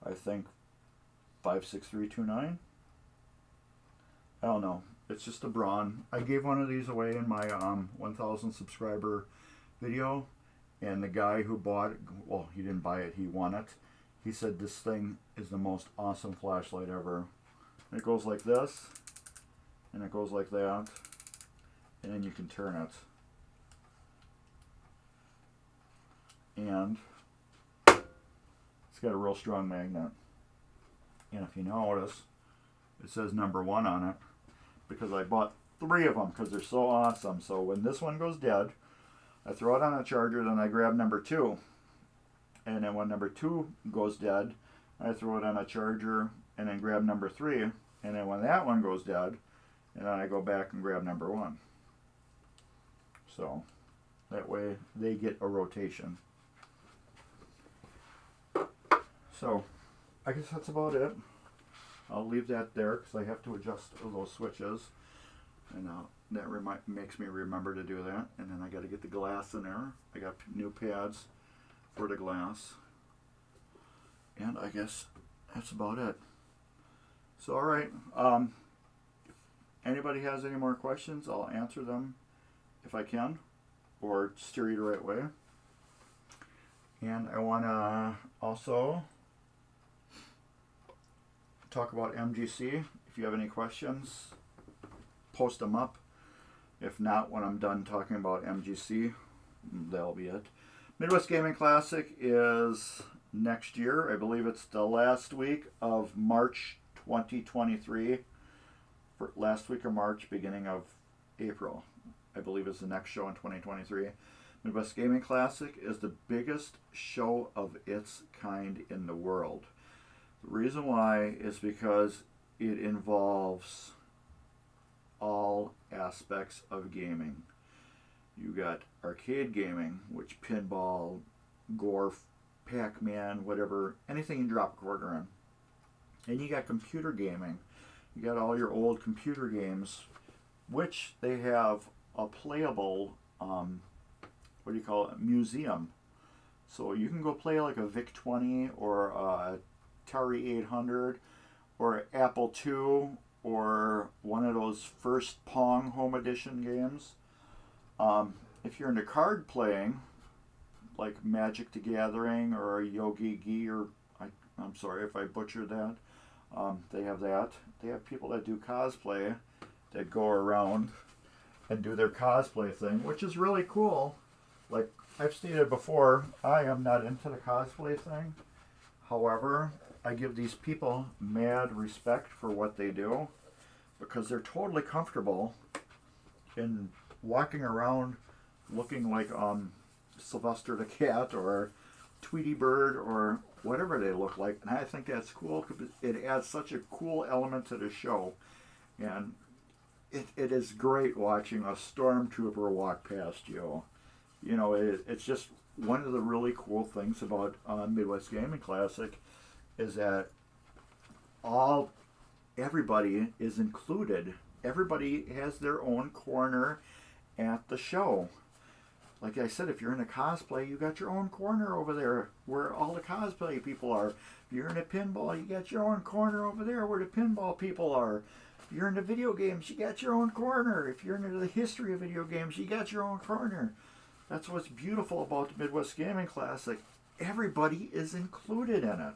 I think 56329. I don't know. It's just a Braun. I gave one of these away in my 1,000 subscriber video, and the guy who bought it, well, he didn't buy it, he won it. He said this thing is the most awesome flashlight ever. It goes like this, and it goes like that, and then you can turn it. And it's got a real strong magnet. And if you notice, it says number 1 on it, because I bought 3 of them because they're so awesome. So when this one goes dead, I throw it on a charger, then I grab number 2. And then when number 2 goes dead, I throw it on a charger and then grab number 3. And then when that one goes dead, and then I go back and grab number 1. So that way they get a rotation. So I guess that's about it. I'll leave that there because I have to adjust those switches. And that makes me remember to do that. And then I got to get the glass in there. I got new pads for the glass. And I guess that's about it. So, all right. If anybody has any more questions, I'll answer them if I can, or steer you the right way. And I want to also talk about MGC. If you have any questions, post them up. If not, when I'm done talking about MGC, that'll be it. Midwest Gaming Classic is next year. I believe it's the last week of March 2023. Last week of March, beginning of April, I believe is the next show in 2023. Midwest Gaming Classic is the biggest show of its kind in the world. The reason why is because it involves all aspects of gaming. You got arcade gaming, which pinball, Gorf, Pac-Man, whatever, anything you drop a quarter in. And you got computer gaming. You got all your old computer games, which they have a playable, museum. So you can go play like a VIC-20 or a Atari 800 or Apple II or one of those first Pong Home Edition games. If you're into card playing, like Magic the Gathering or Yogi Gi, or I'm sorry if I butchered that, they have that. They have people that do cosplay that go around and do their cosplay thing, which is really cool. Like I've stated before, I am not into the cosplay thing. However, I give these people mad respect for what they do. because they're totally comfortable in walking around looking like Sylvester the Cat or Tweety Bird or whatever they look like. And I think that's cool because it adds such a cool element to the show. And it is great watching a stormtrooper walk past you. You know, it's just one of the really cool things about Midwest Gaming Classic is that everybody is included. Everybody has their own corner at the show. Like I said, if you're in a cosplay, you got your own corner over there where all the cosplay people are. If you're in a pinball, you got your own corner over there where the pinball people are. If you're into video games, you got your own corner. If you're into the history of video games, you got your own corner. That's what's beautiful about the Midwest Gaming Classic. Everybody is included in it.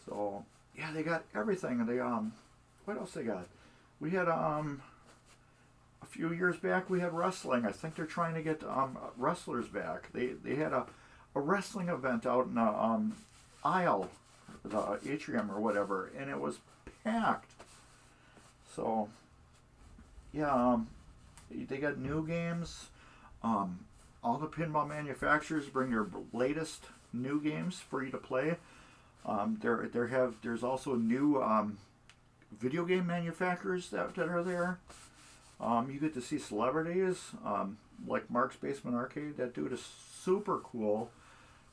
So, yeah, they got everything. They what else they got? We had a few years back we had wrestling. I think they're trying to get wrestlers back. They had a wrestling event out in the aisle, the atrium or whatever, and it was packed. So, yeah, they got new games. All the pinball manufacturers bring their latest new games for you to play. There's also new video game manufacturers that are there. You get to see celebrities like Mark's Basement Arcade. That dude is super cool,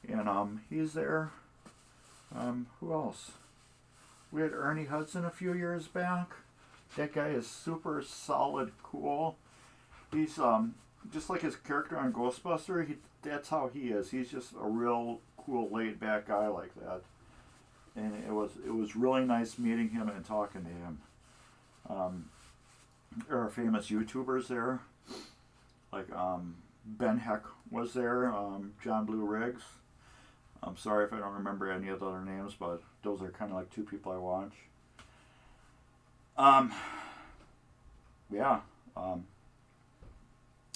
and he's there. Who else? We had Ernie Hudson a few years back. That guy is super solid cool. He's just like his character on Ghostbuster. That's how he is. He's just a real cool, laid back guy like that. And it was really nice meeting him and talking to him. There are famous YouTubers there, like Ben Heck was there, John Blue Riggs. I'm sorry if I don't remember any of the other names, but those are kind of like two people I watch.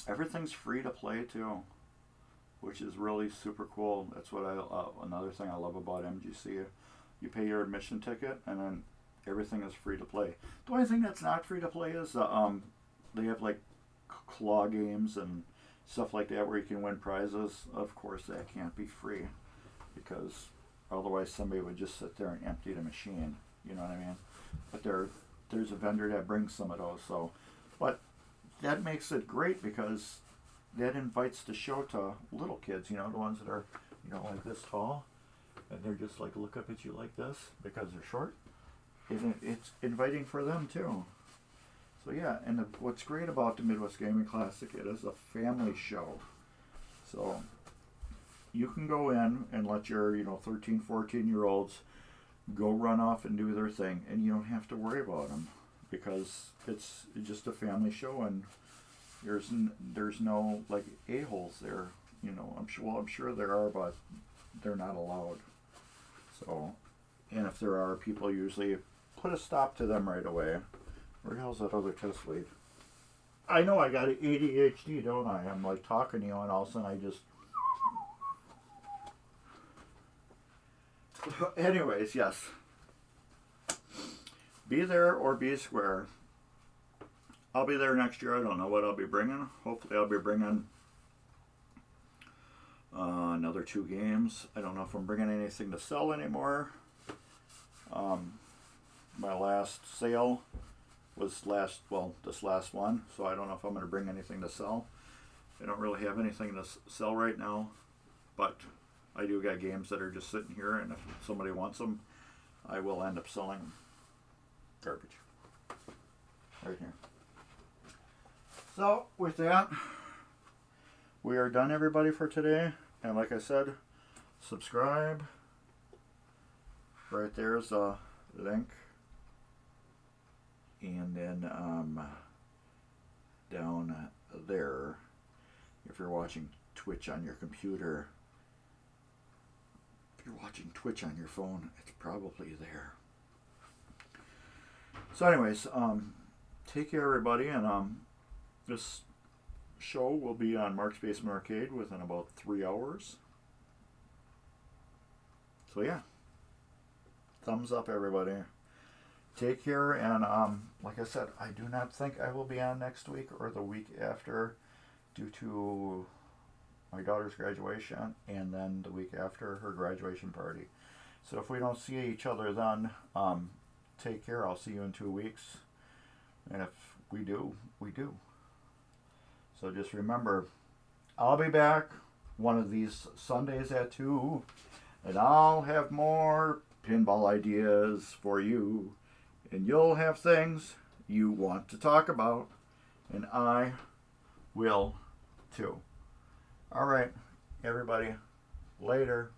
Everything's free to play too, which is really super cool. That's what another thing I love about MGC. You pay your admission ticket, and then everything is free to play. The only thing that's not free to play is they have like claw games and stuff like that where you can win prizes. Of course, that can't be free because otherwise somebody would just sit there and empty the machine. You know what I mean? But there's a vendor that brings some of those. So, but that makes it great because that invites the show to little kids. You know, the ones that are like this tall, and they're just like look up at you like this because they're short. It's inviting for them too. So yeah, and what's great about the Midwest Gaming Classic, it is a family show. So you can go in and let your 13, 14-year-olds go run off and do their thing, and you don't have to worry about them because it's just a family show, and there's no like a-holes there. I'm sure there are, but they're not allowed. So, and if there are, people usually put a stop to them right away. Where the hell's that other test lead? I know I got ADHD, don't I? I'm like talking to you, and all of a sudden I just... Anyways, yes. Be there or be square. I'll be there next year. I don't know what I'll be bringing. Hopefully I'll be bringing another 2 games. I don't know if I'm bringing anything to sell anymore. My last sale was this last one, so I don't know if I'm going to bring anything to sell. I don't really have anything to sell right now, but I do got games that are just sitting here, and if somebody wants them, I will end up selling them. Garbage. Right here. So, with that, we are done, everybody, for today. And like I said, subscribe. Right there's a link. And then down there, if you're watching Twitch on your computer, if you're watching Twitch on your phone, it's probably there. So anyways, take care, everybody, and this show will be on Mark's Basement Arcade within about 3 hours. So yeah, thumbs up, everybody. take care, and like I said, I do not think I will be on next week or the week after due to my daughter's graduation and then the week after her graduation party. So if we don't see each other then, take care. I'll see you in 2 weeks. And if we do, we do. So just remember, I'll be back one of these Sundays at 2, and I'll have more pinball ideas for you. And you'll have things you want to talk about, and I will too. All right, everybody, later.